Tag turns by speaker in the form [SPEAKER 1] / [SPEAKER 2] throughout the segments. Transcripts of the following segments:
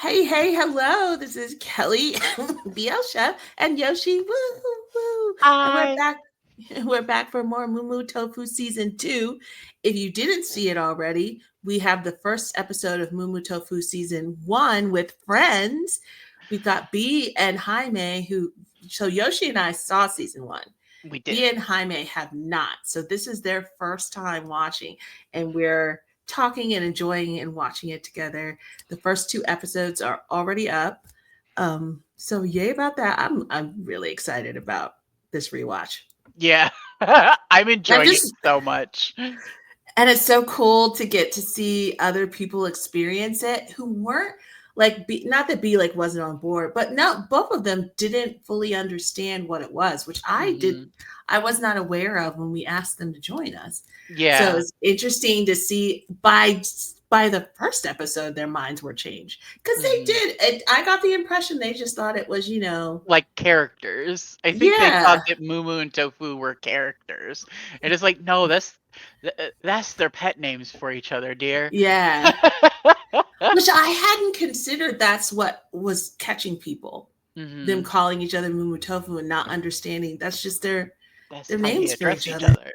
[SPEAKER 1] Hey, hello. This is Kelly, BL Chef, and Yoshi. Woo, woo. And we're
[SPEAKER 2] I
[SPEAKER 1] back. We're back for more MUMU-TOFU season 2. If you didn't see it already, we have the first episode of MUMU-TOFU season 1 with friends. We've got B and Jaime, so Yoshi and I saw season 1.
[SPEAKER 2] we
[SPEAKER 1] B
[SPEAKER 2] did.
[SPEAKER 1] and Jaime have not. So this is their first time watching, and we're talking and enjoying and watching it together. The first 2 episodes are already up. So yay about that. I'm really excited about this rewatch.
[SPEAKER 2] Yeah. I'm
[SPEAKER 1] I'm
[SPEAKER 2] enjoying it
[SPEAKER 1] just
[SPEAKER 2] so much.
[SPEAKER 1] And it's so cool to get to see other people experience it who weren't like not that B like wasn't on board, but no, both of them didn't fully understand what it was, which
[SPEAKER 2] Hmm.
[SPEAKER 1] I was not aware of when we asked them to join us. So
[SPEAKER 2] Yeah.
[SPEAKER 1] it's interesting to see by the first episode their minds were changed because they
[SPEAKER 2] Hmm.
[SPEAKER 1] did. I got the impression they just thought it was,
[SPEAKER 2] Like characters. I think they thought
[SPEAKER 1] yeah,
[SPEAKER 2] that Mumu and Tofu were characters. And it's like, no, that's their pet names for each other, dear.
[SPEAKER 1] yeah. Which I hadn't considered that's what was catching people. Them
[SPEAKER 2] Hmm.
[SPEAKER 1] calling each other Mumu Tofu and not understanding that's just
[SPEAKER 2] That's
[SPEAKER 1] their
[SPEAKER 2] how they
[SPEAKER 1] names for
[SPEAKER 2] address
[SPEAKER 1] each
[SPEAKER 2] each
[SPEAKER 1] other.
[SPEAKER 2] other.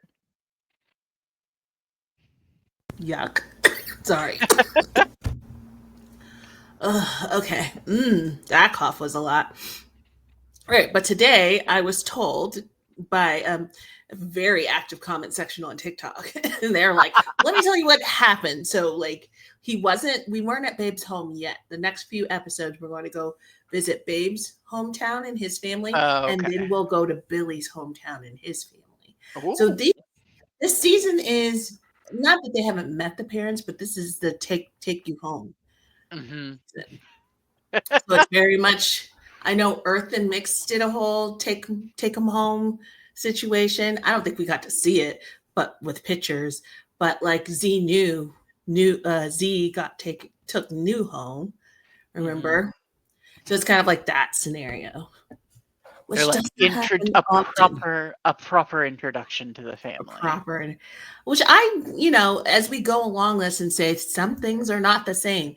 [SPEAKER 1] Yuck. Sorry. Ugh, okay. That cough was a lot. Right, but today I was told by a very active comment section on TikTok, and they're like, "Let me tell you what happened." So, like, we weren't at Babe's home yet. The next few episodes, we're going to go visit Babe's hometown and his family,
[SPEAKER 2] Oh,
[SPEAKER 1] and
[SPEAKER 2] okay.
[SPEAKER 1] then we'll go to Billy's hometown and his family. So,
[SPEAKER 2] Ooh.
[SPEAKER 1] this season is not that they haven't met the parents, but this is the take you home.
[SPEAKER 2] Hmm.
[SPEAKER 1] So it's very much. I know Earth and Mix did a whole take them home situation. I don't think we got to see it, but with pictures. But like Z took New home.
[SPEAKER 2] Hmm.
[SPEAKER 1] Remember? So it's kind of like that scenario,
[SPEAKER 2] They're
[SPEAKER 1] which
[SPEAKER 2] like
[SPEAKER 1] doesn't happen
[SPEAKER 2] a
[SPEAKER 1] often.
[SPEAKER 2] proper introduction to the
[SPEAKER 1] A
[SPEAKER 2] family.
[SPEAKER 1] proper, which as we go along this and say some things are not the same.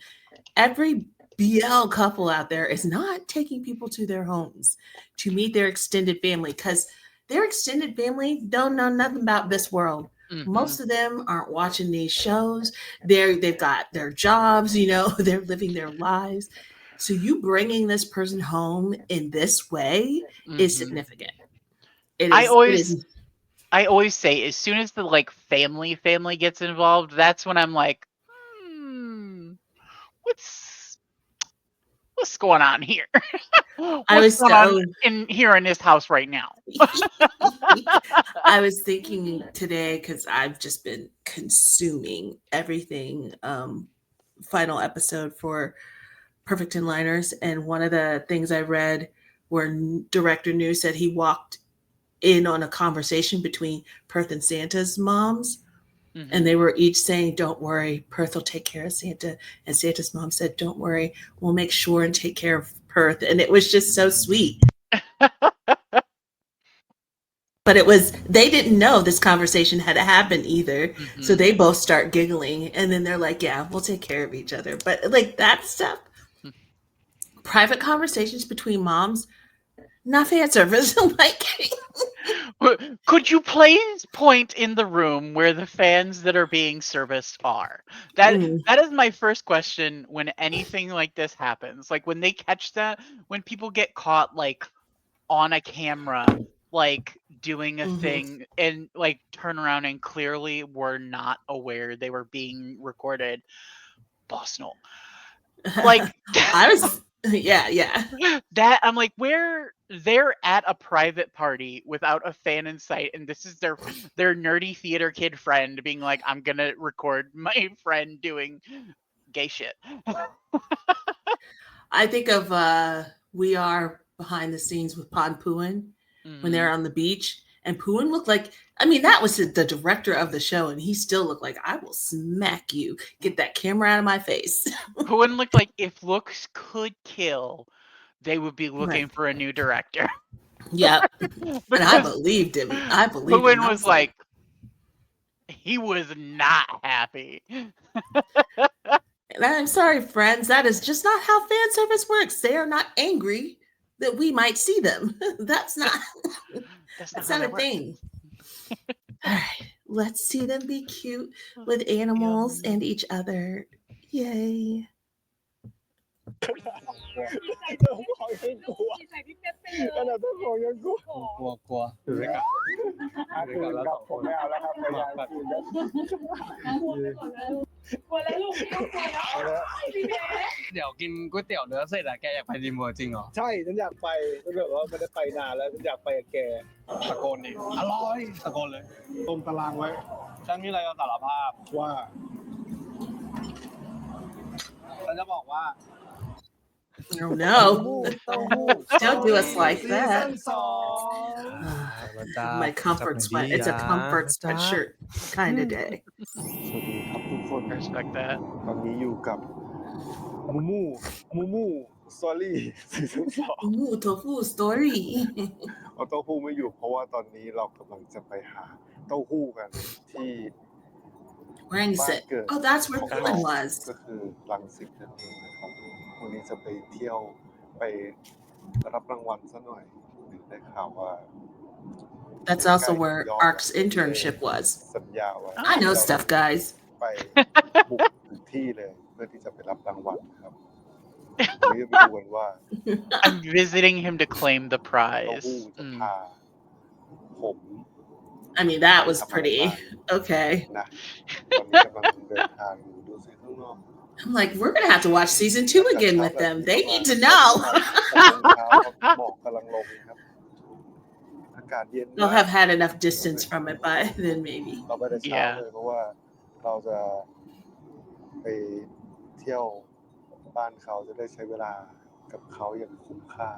[SPEAKER 1] Every BL couple out there is not taking people to their homes to meet their extended family because their extended family don't know nothing about this world.
[SPEAKER 2] Hmm.
[SPEAKER 1] Most of them aren't watching these shows. They've got their jobs, they're living their lives. So you bringing this person home in this way is
[SPEAKER 2] Hmm.
[SPEAKER 1] significant. It
[SPEAKER 2] I
[SPEAKER 1] is. It
[SPEAKER 2] always
[SPEAKER 1] is.
[SPEAKER 2] I always say as soon as the like family gets involved, that's when I'm like, hmm, what's what's going on here?
[SPEAKER 1] I
[SPEAKER 2] What's
[SPEAKER 1] was
[SPEAKER 2] going on
[SPEAKER 1] so.
[SPEAKER 2] in here in this house right now?
[SPEAKER 1] I was thinking today because I've just been consuming everything. Final episode for Perfect Inliners, and one of the things I read where director New said he walked in on a conversation between Perth and Santa's moms, and
[SPEAKER 2] Hmm.
[SPEAKER 1] they were each saying, "Don't worry, Perth will take care of Santa," and Santa's mom said, "Don't worry, we'll make sure and take care of Perth," and it was just so sweet. But they didn't know this conversation had happened either. So
[SPEAKER 2] Hmm.
[SPEAKER 1] they both start giggling and then they're like, yeah, we'll take care of each other. But like that stuff, private conversations between moms, not fan service. Like,
[SPEAKER 2] Could you please point in the room where the fans that are being serviced are? That
[SPEAKER 1] mm,
[SPEAKER 2] that is my first question when anything like this happens. Like when they catch that, when people get caught like on a camera, like doing a
[SPEAKER 1] hmm
[SPEAKER 2] thing and like turn around and clearly were not aware they were being recorded. Boss no. Like
[SPEAKER 1] I was, yeah, yeah.
[SPEAKER 2] that I'm like, where they're at a private party without a fan in sight, and this is their nerdy theater kid friend being like, I'm gonna record my friend doing gay shit.
[SPEAKER 1] I think of We Are behind the scenes with Pan Puin when
[SPEAKER 2] Hmm.
[SPEAKER 1] they're on the beach. And Puin looked like, I mean, that was the director of the show, and he still looked like, I will smack you. Get that camera out of my face.
[SPEAKER 2] Who looked like if looks could kill, they would be
[SPEAKER 1] Right.
[SPEAKER 2] looking for a new director.
[SPEAKER 1] Yep. And I
[SPEAKER 2] Because
[SPEAKER 1] believed him. I believed him.
[SPEAKER 2] Puin
[SPEAKER 1] I
[SPEAKER 2] was
[SPEAKER 1] was like,
[SPEAKER 2] like, he was not happy.
[SPEAKER 1] I'm sorry, friends. That is just not how fan service works. They are not angry that we might see them. That's not a thing. All right, let's see them be cute with animals and each other. Yay.
[SPEAKER 3] เจ้าของยังกลัวขนาดเจ้าของยังกลัว
[SPEAKER 4] กลัวอยู่ด้วยกัน
[SPEAKER 3] คืนกับผมไม่เอาแล้วครับไม่ได้คืนแล้ว
[SPEAKER 5] กลัวแล้วลูกไม่ต้องกลัวแล้วพี่เบส
[SPEAKER 4] เดี๋ยวกินก๋วยเตี๋ยวเนื้อเสร็จอะแกอยากไปดีมัวจริงเหรอ
[SPEAKER 3] ใช่ฉันอยากไปฉันแบบว่าไม่ได้ไปนานแล้วฉันอยากไปกับแก
[SPEAKER 4] ตะโกนดิอร่อยตะโกนเลย
[SPEAKER 3] ตรงตารางไว้
[SPEAKER 4] ฉันมีอะไรจะสารภาพ
[SPEAKER 3] ว่า
[SPEAKER 4] ฉันจะบอกว่า
[SPEAKER 1] Oh no. Don't do us like that. My comfort sweat. It's a comfort sweatshirt kind of day.
[SPEAKER 3] สวัสดีครับทุกคน
[SPEAKER 2] respect that
[SPEAKER 3] ตอนนี้อยู่กับมูมูสตอรี่ซีซั่น 2
[SPEAKER 1] MUMU-TOFU story.
[SPEAKER 3] เอาเต้าหู้ไม่อยู่เพราะว่าตอนนี้เรากำลังจะไปหาเต้าหู้กันที่
[SPEAKER 1] Where is it? Oh, that's where Poland was.
[SPEAKER 3] ก็คือรังสิตนั่นเองนะครับวันนี้จะไปเที่ยวไปรับรางวัลซะหน่อยได้ข่าวว่า
[SPEAKER 1] That's also where Ark's internship was.
[SPEAKER 3] สัญญาว่า
[SPEAKER 1] I know stuff, guys.
[SPEAKER 3] ไปบุกถึงที่เลยเพื่อที่จะไปรับรางวัลครับวันนี้ไปดูกันว่า
[SPEAKER 2] I'm visiting him to claim the
[SPEAKER 3] เต้า
[SPEAKER 2] prize
[SPEAKER 3] หู้จะพาผม
[SPEAKER 1] I mean, that was pretty okay.
[SPEAKER 3] นะตอนนี้กำลังเดินทางอยู่ดูสิข้างนอก
[SPEAKER 1] I'm like, we're gonna have to watch season 2 again with them. They need to know.
[SPEAKER 3] หมอกกำลังลงครับอากาศเย็น
[SPEAKER 1] They'll have had enough distance from it by then, maybe.
[SPEAKER 3] เราไปแต่เช้าเลยเพราะว่าเราจะไปเที่ยวบ้านเขาจะได้ใช้เวลากับเขาอย่างคุ้มค่า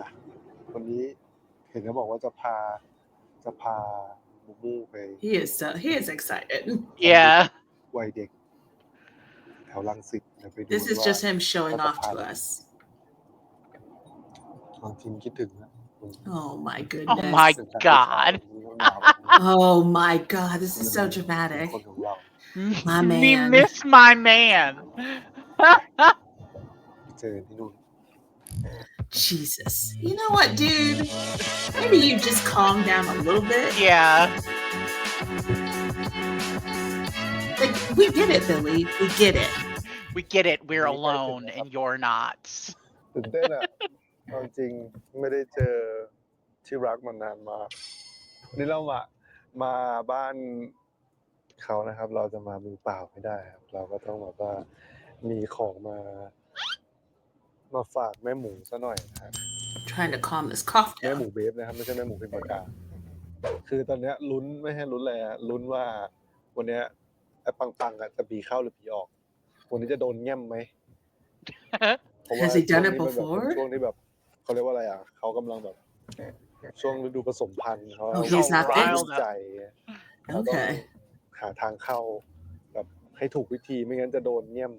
[SPEAKER 3] นะวันนี้เห็นเขาบอกว่าจะพามูมูไป
[SPEAKER 1] He is excited.
[SPEAKER 2] yeah
[SPEAKER 3] วัยเด็กแถวรังสิตไปดู
[SPEAKER 1] This is just him showing off to us.
[SPEAKER 3] บางทีคิดถึงนะ
[SPEAKER 1] Oh my
[SPEAKER 2] oh
[SPEAKER 1] goodness.
[SPEAKER 2] my god
[SPEAKER 1] Oh my god, this is so dramatic.
[SPEAKER 3] คนของเรา
[SPEAKER 1] My
[SPEAKER 2] we
[SPEAKER 1] man.
[SPEAKER 2] miss my man
[SPEAKER 3] เจอที่นู่น
[SPEAKER 1] Jesus. You know what, dude? Maybe you just calm down a little bit.
[SPEAKER 2] yeah
[SPEAKER 1] Like, we get it, Billy. We get it.
[SPEAKER 2] we get it we're alone and you're not
[SPEAKER 3] ตื่นเต้นอ่ะเอาจริงไม่ได้เจอที่รักมานานมากนี่เรามาบ้านเขานะครับ เราจะมามือเปล่าไม่ได้ครับเราก็ต้องแบบว่ามีของมาฝากแม่หมูซะหน่อยนะครับ
[SPEAKER 1] Trying to calm this cough
[SPEAKER 3] แม่ห
[SPEAKER 1] down.
[SPEAKER 3] มูเบฟนะครับไม่ใช่แม่หมูเป็นปากกาคือตอนเนี้ยลุ้นไม่ให้ลุ้นเลยอะลุ้นว่าวันเนี้ยไอ้ปังๆอะจะผีเข้าหรือผีออกวันนี้จะโดนแง่มไหมเพราะว่า
[SPEAKER 1] Has he done it
[SPEAKER 3] ช่วงนี้มันแบบ
[SPEAKER 1] before?
[SPEAKER 3] ช่วงที่แบบเขาเรียกว่าอะไรอ่ะเขากำลังแบบช่วงฤดูผสมพันธุ์เขา
[SPEAKER 1] Oh, he's not
[SPEAKER 3] เขา
[SPEAKER 1] fixed.
[SPEAKER 3] ตั้งใจเขาต้อง
[SPEAKER 1] Okay.
[SPEAKER 3] หาทางเข้าแบบให้ถูกวิธีไม่งั้นจะโดนแง่ม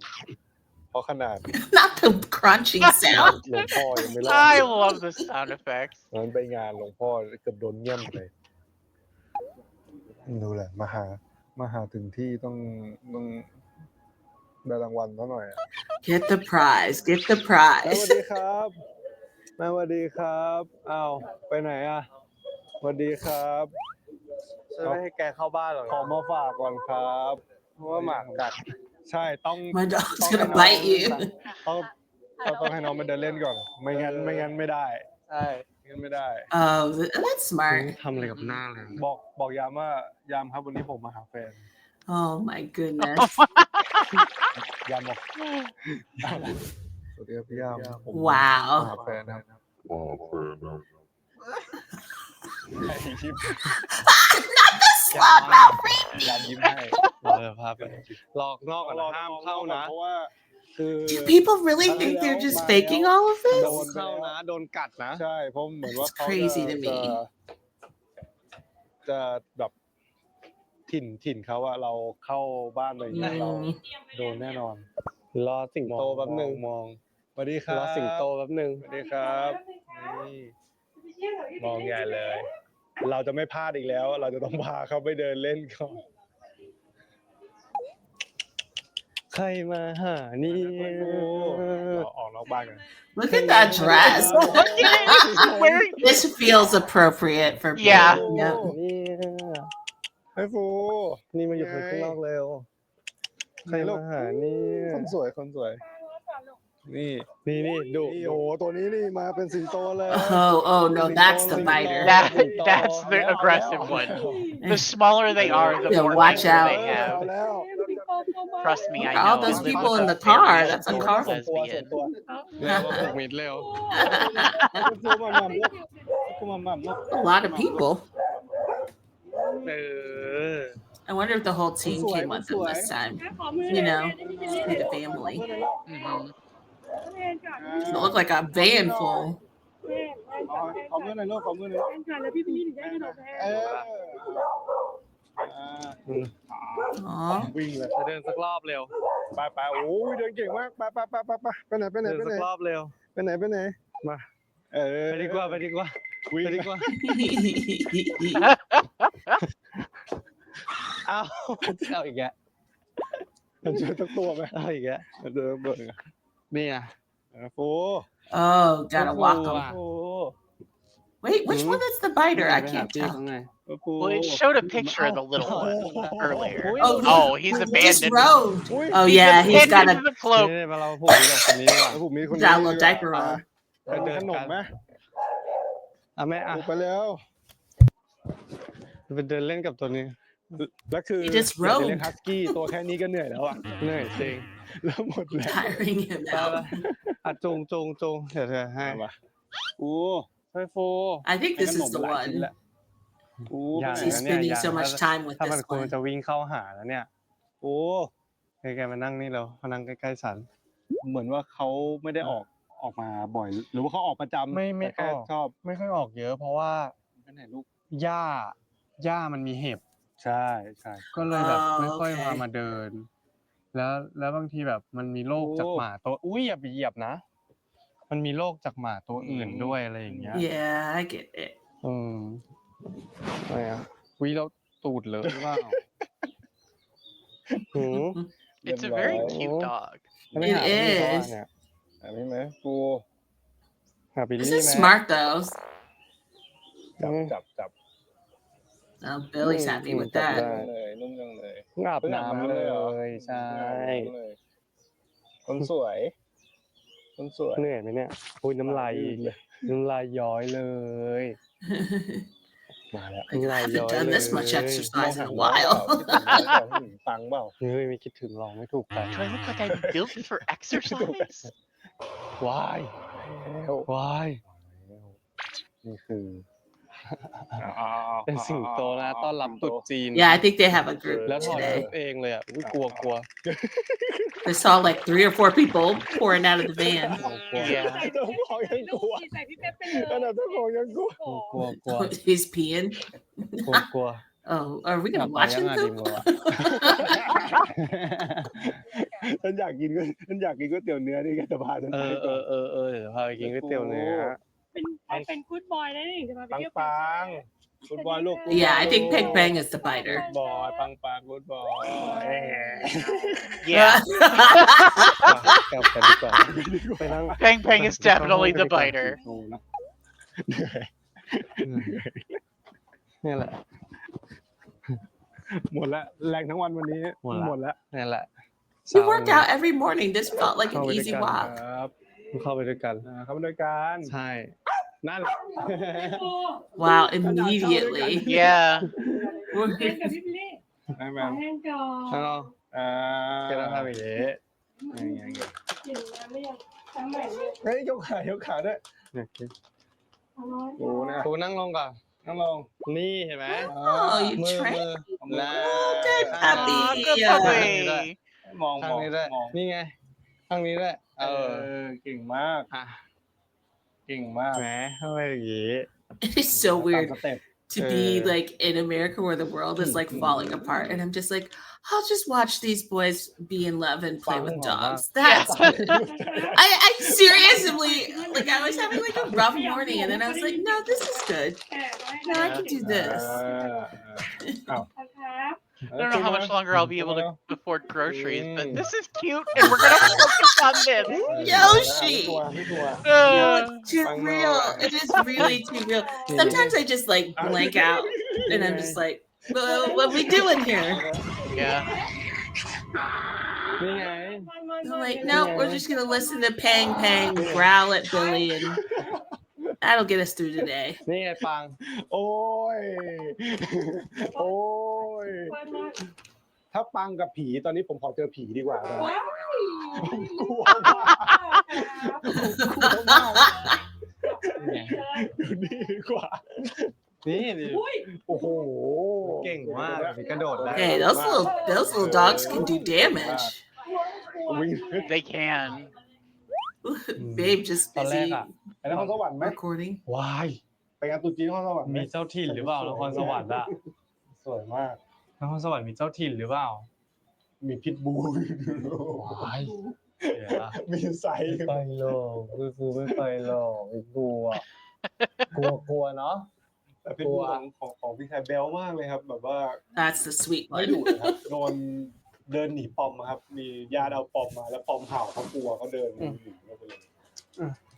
[SPEAKER 3] เพราะขนาด
[SPEAKER 1] Not the crunching sound.
[SPEAKER 3] หลวงพ่อยังไม่รอ
[SPEAKER 2] I
[SPEAKER 3] ด
[SPEAKER 2] love the sound effects
[SPEAKER 3] นั้นไปงานหลวงพ่อเกือบโดนแง่มเลยดูแหละมาหาถึงที่ต้องได้รางวัลเท่าหน่อย
[SPEAKER 1] Get the prize. Get the
[SPEAKER 3] สวั
[SPEAKER 1] prize.
[SPEAKER 3] สดีครับแม่สวัสดีครับอ้าวไปไหนอ่ะสวัสดีครับจะไม่ให้แกเข้าบ้านหรอขอมาฝากก่อนครับเพราะว่าหมากัดใช่ต้อง
[SPEAKER 1] My dog's
[SPEAKER 3] ต้อง
[SPEAKER 1] gonna bite you.
[SPEAKER 3] ต้องให้น้องมันเดินเล่นก่อนไม่งั้นไม่ได้ใช่งั้นไม่ได้
[SPEAKER 1] Oh, that's smart.
[SPEAKER 4] ทำอะไรกับหน้าเลย
[SPEAKER 3] บอกยามว่ายามครับวันนี้ผมมาหาแฟน
[SPEAKER 1] Oh my goodness.
[SPEAKER 3] ยามบอกสวัสดีครับพี่ยามผม
[SPEAKER 1] Wow.
[SPEAKER 3] มาหาแฟนนะครับยิ้ม
[SPEAKER 1] Not the slot mouth.
[SPEAKER 3] ยามยิ้มให้
[SPEAKER 4] พาไปหลอกนอกกันห้ามเข้านะ
[SPEAKER 3] เพราะว่าคือ
[SPEAKER 1] Do people really think they're just faking all of
[SPEAKER 3] โด
[SPEAKER 1] this?
[SPEAKER 3] นเข้านะ
[SPEAKER 4] โดนกัดนะ
[SPEAKER 3] ใช่เพราะเหมือนว่า
[SPEAKER 1] It's
[SPEAKER 3] เขา
[SPEAKER 1] crazy to me.
[SPEAKER 3] จะแบบถิ่นเขาอะเราเข้าบ้านอะไรอย่างเงี้ยเราโดนแน่นอน
[SPEAKER 4] รอสิงโตแป๊บนึง
[SPEAKER 3] มองสวัสดีครับ
[SPEAKER 4] รอสิงโตแป๊บนึง
[SPEAKER 3] สวัสดีครับนี่มองใหญ่เลย เราจะไม่พลาดอีกแล้ว เราจะต้องพาเขาไปเดินเล่นก่อน
[SPEAKER 4] ใครมาหานี่
[SPEAKER 3] เราออกนอกบ้านกัน
[SPEAKER 1] Look at that dress.
[SPEAKER 2] Where?
[SPEAKER 1] This feels appropriate for me.
[SPEAKER 2] Yeah.
[SPEAKER 1] Yep.
[SPEAKER 4] เนี่ย
[SPEAKER 3] ไอ้ฟู
[SPEAKER 4] นี่มาอยู่ข้างนอกเร็วใครมาหานี่
[SPEAKER 3] คนสวยคนสวย นี่
[SPEAKER 4] นี่ดู
[SPEAKER 3] นี่โอ้โหตัวนี้นี่มาเป็นสิงโตเลย
[SPEAKER 1] Oh no, that's the biter.
[SPEAKER 2] That's the aggressive one. The smaller they are, the
[SPEAKER 1] Yeah,
[SPEAKER 2] more
[SPEAKER 1] watch
[SPEAKER 2] anger
[SPEAKER 1] out.
[SPEAKER 2] they
[SPEAKER 3] เอา
[SPEAKER 2] have.
[SPEAKER 3] แล้ว
[SPEAKER 2] Trust me, I
[SPEAKER 1] All
[SPEAKER 2] know.
[SPEAKER 1] those
[SPEAKER 2] I live
[SPEAKER 1] people
[SPEAKER 2] with
[SPEAKER 1] in
[SPEAKER 2] a
[SPEAKER 1] the car,
[SPEAKER 2] family
[SPEAKER 1] that's
[SPEAKER 2] who is
[SPEAKER 1] uncomfortable.
[SPEAKER 2] lesbian.
[SPEAKER 4] เร็วผูกมิดเร็ว
[SPEAKER 3] ฟูมาหม่ำลูกฟูมาหม่ำลูก
[SPEAKER 1] A lot of people.
[SPEAKER 4] เออ
[SPEAKER 1] I wonder if the whole team came with them this time. You know, see the family.
[SPEAKER 2] Mhm.
[SPEAKER 1] It looked like a van full.
[SPEAKER 3] ขอมือหน่อยลูกขอมือหน่อย
[SPEAKER 5] แล้วพี่พี่ถึงได้ขนมแพ
[SPEAKER 3] เออ
[SPEAKER 1] Aw.
[SPEAKER 3] วิ่งเลย
[SPEAKER 4] จะเดินสักรอบเร็ว
[SPEAKER 3] ไปโอ้ยเดินเก่งมากไปไหน
[SPEAKER 4] เดินสักรอบเร็ว
[SPEAKER 3] ไปไหนมาเออ
[SPEAKER 4] ไปดีกว่าไปดีกว่า
[SPEAKER 3] วิ่ง
[SPEAKER 4] ไปดีกว่าอ้าวเอาอีกแก
[SPEAKER 3] มันเจอทั้งตัวไหม
[SPEAKER 4] เอาอีกแก
[SPEAKER 3] มันเจอเบิร์ด
[SPEAKER 4] นี่อ่ะ
[SPEAKER 3] ฟู
[SPEAKER 1] Oh, gotta walk them.
[SPEAKER 3] ฟู
[SPEAKER 1] Wait, which one is the biter? I can't
[SPEAKER 4] พี่
[SPEAKER 1] tell.
[SPEAKER 4] ข้างใน
[SPEAKER 3] ฟู
[SPEAKER 2] Well, it showed a picture of the little one earlier. Oh, he's abandoned.
[SPEAKER 1] Disrobed. Oh yeah, he's got
[SPEAKER 2] Pinned
[SPEAKER 1] a
[SPEAKER 2] in the cloak.
[SPEAKER 4] นี่มาเราผูกมิดกับคนนี้ดีกว่า
[SPEAKER 3] ผมมีคน
[SPEAKER 1] got a little diaper on.
[SPEAKER 3] มีขนมไหม
[SPEAKER 4] เอาแม่อ่ะ
[SPEAKER 3] ไปแล้ว
[SPEAKER 4] ไปเดินเล่นกับตัวนี้
[SPEAKER 3] แล้วคือ
[SPEAKER 1] He just
[SPEAKER 3] อยากจะ
[SPEAKER 1] rode.
[SPEAKER 3] เล่นฮัสกี้ตัวแค่นี้ก็เหนื่อยแล้วอ่ะ
[SPEAKER 4] เหนื่อยจริง
[SPEAKER 3] แล้วหมดแล้ว
[SPEAKER 1] Tiring him
[SPEAKER 4] ไป
[SPEAKER 1] out.
[SPEAKER 4] อ่ะจูงเดี๋ยวเธอให้
[SPEAKER 3] มาฟู
[SPEAKER 4] เฮ้ยโฟ
[SPEAKER 1] I think this is the
[SPEAKER 3] หลายชิ้น
[SPEAKER 1] one.
[SPEAKER 3] แหละฟู
[SPEAKER 4] อย่า
[SPEAKER 1] She's
[SPEAKER 4] เนี่ย
[SPEAKER 1] spending so much time with
[SPEAKER 4] ถ้ามัน
[SPEAKER 1] this
[SPEAKER 4] ควร
[SPEAKER 1] one.
[SPEAKER 4] จะวิ่งเข้าหาแล้วเนี่ย
[SPEAKER 3] ฟู
[SPEAKER 4] แกมานั่งนี่แล้วมานั่งใกล้ๆฉัน
[SPEAKER 3] เหมือนว่าเขาไม่ได้ออกมาบ่อย หรือว่าเขาออกประจำ
[SPEAKER 4] ไม่
[SPEAKER 3] แต่แค่
[SPEAKER 4] ออก
[SPEAKER 3] ชอบ
[SPEAKER 4] ไม่ค่อยออกเยอะ เพราะว่า
[SPEAKER 3] ไปไหนลูก
[SPEAKER 4] หญ้ามันมีเห็บ
[SPEAKER 3] ใช่ใช่
[SPEAKER 4] ก็เลยแบบไม่ค่อย
[SPEAKER 1] โอเค
[SPEAKER 4] มาเดิน แล้วบางทีแบบมันมีโรคจากหมาตัวอุ้ยอย่าไปเหยียบนะ มันมีโรคจากหมาตัวอื่นด้วยอะไรอย่างเงี้ย
[SPEAKER 1] Yeah, I get it.
[SPEAKER 4] อะไรอ่ะวิเราตูดเลยหรือเปล่าหืม
[SPEAKER 2] It's a very cute dog.
[SPEAKER 4] ไม่หาพี่เขาอ่ะเนี่ย
[SPEAKER 3] อันนี้ไหมฟู
[SPEAKER 4] หาบิล
[SPEAKER 1] This
[SPEAKER 4] ลี่
[SPEAKER 1] is
[SPEAKER 4] ไหม
[SPEAKER 1] smart though.
[SPEAKER 3] จับ
[SPEAKER 1] Oh, Billy's happy with
[SPEAKER 4] จับ
[SPEAKER 1] that.
[SPEAKER 4] ได้
[SPEAKER 3] เลยนุ่มจังเลย
[SPEAKER 4] เพิ่งอาบน้ำเลยใช่
[SPEAKER 3] คนสวยคนสวย
[SPEAKER 4] เหนื่อยไหมเนี่ยอุ้ยน้ำลายย้อยเลย
[SPEAKER 3] มาแล้ว
[SPEAKER 1] Like, I haven't done this much exercise in a
[SPEAKER 3] ตั
[SPEAKER 1] while.
[SPEAKER 3] งเปล่า
[SPEAKER 4] เฮ้ยไม่คิดถึงหรอกไม่ถูกกัน
[SPEAKER 2] Do I look like I'm built for exercise?
[SPEAKER 4] ว้าย
[SPEAKER 3] แล้ว
[SPEAKER 4] ว้าย
[SPEAKER 3] นี่คือ
[SPEAKER 4] เป็นสิงโตนะต้อนรับตรุษจีน
[SPEAKER 1] Yeah, I think they have a group
[SPEAKER 4] แล้วถอดชุด
[SPEAKER 1] today.
[SPEAKER 4] เองเลยอ่ะอุ้ยกลัว
[SPEAKER 1] They saw like 3 or 4 people pouring out of the van.
[SPEAKER 2] Yeah.
[SPEAKER 3] เจ้าของยังกลัว
[SPEAKER 5] ใส่พี่เป๊ปไปเล
[SPEAKER 3] ขนาดเจ้าของยังกลัว
[SPEAKER 4] กลัว
[SPEAKER 1] He's peeing.
[SPEAKER 4] กลัว
[SPEAKER 1] Oh, are we
[SPEAKER 4] กลั
[SPEAKER 1] gonna
[SPEAKER 4] บ
[SPEAKER 1] watch
[SPEAKER 4] ยัง
[SPEAKER 1] him
[SPEAKER 4] อ่ะดิ
[SPEAKER 1] poop?
[SPEAKER 4] มกว่า
[SPEAKER 3] ฉันอยากกินก๋วยเตี๋ยวเนื้อนี่ก็จะพาฉัน
[SPEAKER 4] เอ
[SPEAKER 3] ไป
[SPEAKER 4] อ
[SPEAKER 3] ก่อน
[SPEAKER 4] เดี๋ยวพาไปกินก๋วยเตี๋ยวเนื้อ
[SPEAKER 5] เป็นกู๊ดบอยได้นี่จะมาไป
[SPEAKER 3] ปัง
[SPEAKER 5] เที่ยว
[SPEAKER 3] ปังฟุตบอลลูก
[SPEAKER 1] Yeah, I think Peg Bang is the biter.
[SPEAKER 3] บอยปังฟุตบอล
[SPEAKER 2] Yeah.
[SPEAKER 4] กลับกันดีกว่าไปนั่ง
[SPEAKER 2] Peng Peng is definitely the biter.
[SPEAKER 4] นี่แหละ
[SPEAKER 3] หมดแล้วแรงทั้งวันวันนี้
[SPEAKER 4] หมดละ
[SPEAKER 3] หมดแล้ว
[SPEAKER 4] นี่แหละ
[SPEAKER 1] We work out every morning. This felt like an easy
[SPEAKER 3] ค
[SPEAKER 1] walk.
[SPEAKER 3] รับ
[SPEAKER 4] เข้าไปด้วยกัน
[SPEAKER 3] เข้ามาด้วยกัน
[SPEAKER 4] ใช่
[SPEAKER 3] นั่น
[SPEAKER 1] Wow, immediately.
[SPEAKER 2] Yeah.
[SPEAKER 5] แห้งกับพี่บิลลี่
[SPEAKER 3] แม่แม
[SPEAKER 5] แห้งก่อน
[SPEAKER 4] แล้ว
[SPEAKER 3] น
[SPEAKER 4] ก็ต้องทำอย่างนี้
[SPEAKER 5] กินน้ำไม่ยังทั้งใหม่เลย
[SPEAKER 3] เฮ้ยยกขาด้วย
[SPEAKER 4] เนี่ย
[SPEAKER 3] โอ้นะ
[SPEAKER 4] ครูนั่งลงก่อน
[SPEAKER 3] นั่งลง
[SPEAKER 4] นี่เห็นไหม
[SPEAKER 1] Oh, you
[SPEAKER 4] มือ
[SPEAKER 1] trained.
[SPEAKER 4] นะ
[SPEAKER 1] good puppy.
[SPEAKER 2] Aw, good
[SPEAKER 1] Yeah.
[SPEAKER 2] puppy.
[SPEAKER 3] มอง
[SPEAKER 4] ข้างนี้ด้วย
[SPEAKER 3] มอง
[SPEAKER 4] นี่ไงข้างนี้ด้วย
[SPEAKER 3] เก่งมาก
[SPEAKER 4] อ่ะ
[SPEAKER 3] เก่งมาก
[SPEAKER 4] แหมทำไมอย่างนี้
[SPEAKER 1] It is so
[SPEAKER 3] ตาม
[SPEAKER 1] weird
[SPEAKER 3] สเต็ป
[SPEAKER 1] to be like in America where the world is like falling apart, and I'm just like, I'll just watch these boys be in love and play with dogs. That's I seriously like I was having like a rough morning, and then I was like, no, this is good.
[SPEAKER 5] แอบไว้
[SPEAKER 1] No, I can do this.
[SPEAKER 5] นะครับ
[SPEAKER 2] I don't know how much longer I'll be able to afford groceries, but this is cute, and we're gonna focus on this.
[SPEAKER 3] ไม่
[SPEAKER 1] Yoshi!
[SPEAKER 3] กลัวไม่กลัว
[SPEAKER 1] No,
[SPEAKER 2] Uh,
[SPEAKER 1] it's too
[SPEAKER 3] I know.
[SPEAKER 1] real. It is really too real. Sometimes I just like blank out and I'm just like, well, what are we doing here?
[SPEAKER 2] yeah.
[SPEAKER 4] นี่ไง
[SPEAKER 1] I'm like, no, we're just gonna listen to Pang Pang growl at Billy and that'll get us through today.
[SPEAKER 4] นี่ไงปัง
[SPEAKER 3] โอ้ย โอ้ย ถ้าปังกับผีตอนนี้ผมขอเจอผีดีกว่านะผมกลัวมากกลัวมากดูนี่ดีกว่า
[SPEAKER 4] นี่ดิ
[SPEAKER 3] โอ้โห
[SPEAKER 4] เก่งมากกระโดดได้
[SPEAKER 1] Hey, those little dogs can do damage.
[SPEAKER 3] วิ่ง
[SPEAKER 2] They can.
[SPEAKER 1] Babe just
[SPEAKER 4] ตอนแร
[SPEAKER 1] busy
[SPEAKER 4] กอะ
[SPEAKER 3] ไปนครสวรรค์ไหม
[SPEAKER 1] recording.
[SPEAKER 4] วาย
[SPEAKER 3] ไปงานตรุ๊จีนนครสวรรค์ไหม
[SPEAKER 4] มีเจ้าถิ่นหรือเปล่านครสวรรค์อะ
[SPEAKER 3] สวยมาก
[SPEAKER 4] นครสวรรค์มีเจ้าถิ่นหรือเปล่า
[SPEAKER 3] มีพิทบูล
[SPEAKER 4] วายเดี๋ยวอะ
[SPEAKER 3] มีไซ
[SPEAKER 4] ไม่ไปหรอกกูไม่ไปหรอกไอ้กลัวกลัวเนาะ
[SPEAKER 3] แต่พิทบูลของพี่ชายเบลมากเลยครับ แบบว่า
[SPEAKER 1] That's the sweet
[SPEAKER 3] ไม่
[SPEAKER 1] one.
[SPEAKER 3] ดุนะครับโดนเดินหนีปอมครับ มีญาติเอาปอมมาแล้วปอมเห่าเขากลัวเขาเดินหนีไปเลย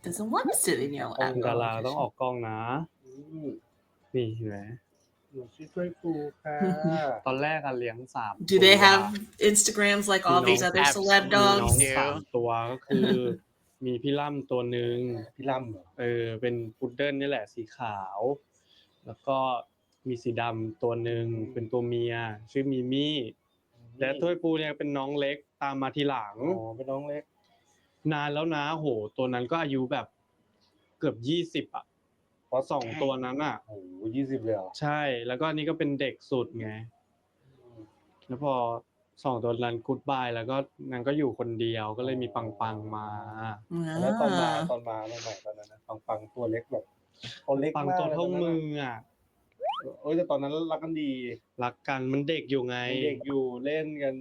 [SPEAKER 1] Doesn't want to sit in your
[SPEAKER 4] ต้อง
[SPEAKER 1] lap.
[SPEAKER 4] ดาราต้องออกกล้องนะ นี่เห็นไหม
[SPEAKER 3] หนูช่วยปูค่ะ
[SPEAKER 4] ตอนแรกอะเลี้ยง3
[SPEAKER 1] Do they have Instagrams like all these other celeb
[SPEAKER 4] น้อง
[SPEAKER 1] dogs?
[SPEAKER 4] 3 ตัวก็คือ มีพี่ล่ำตัวหนึ่ง
[SPEAKER 3] พี่ล่ำเหรอ
[SPEAKER 4] เป็นพุดเดิ้ลนี่แหละสีขาว แล้วก็มีสีดำตัวหนึ่งเป็นตัวเมีย ชื่อมิมี่ และถ้วยปูเนี่ยเป็นน้องเล็กตามมาทีหลัง
[SPEAKER 3] อ๋อเป็นน้องเล็ก
[SPEAKER 4] นานแล้วนะโหตัวนั้นก็อายุแบบเกือบ20อ่ะเพราะ2ตัวนั้นอ่ะ
[SPEAKER 3] โอ้โห20เลยเหรอ
[SPEAKER 4] ใช่แล้วก็อันนี้ก็เป็นเด็กสุดไงแล้วพอ2ตัวนั้นกู๊ดบายแล้วก็นางก็อยู่คนเดียวก็เลยมีปังมา
[SPEAKER 3] แล้วตอนมา
[SPEAKER 1] Ah.
[SPEAKER 3] ใหม่ๆตอนนั้นนะปังตัวเล็กแบบตัวเล็ก
[SPEAKER 4] ปัง
[SPEAKER 3] มาก
[SPEAKER 4] ตัวเท่ามืออ่ะ
[SPEAKER 3] แต่ตอนนั้นรักกันดี
[SPEAKER 4] รักกันมันเด็กอยู่ไง
[SPEAKER 3] เด็กอยู่เล่นกัน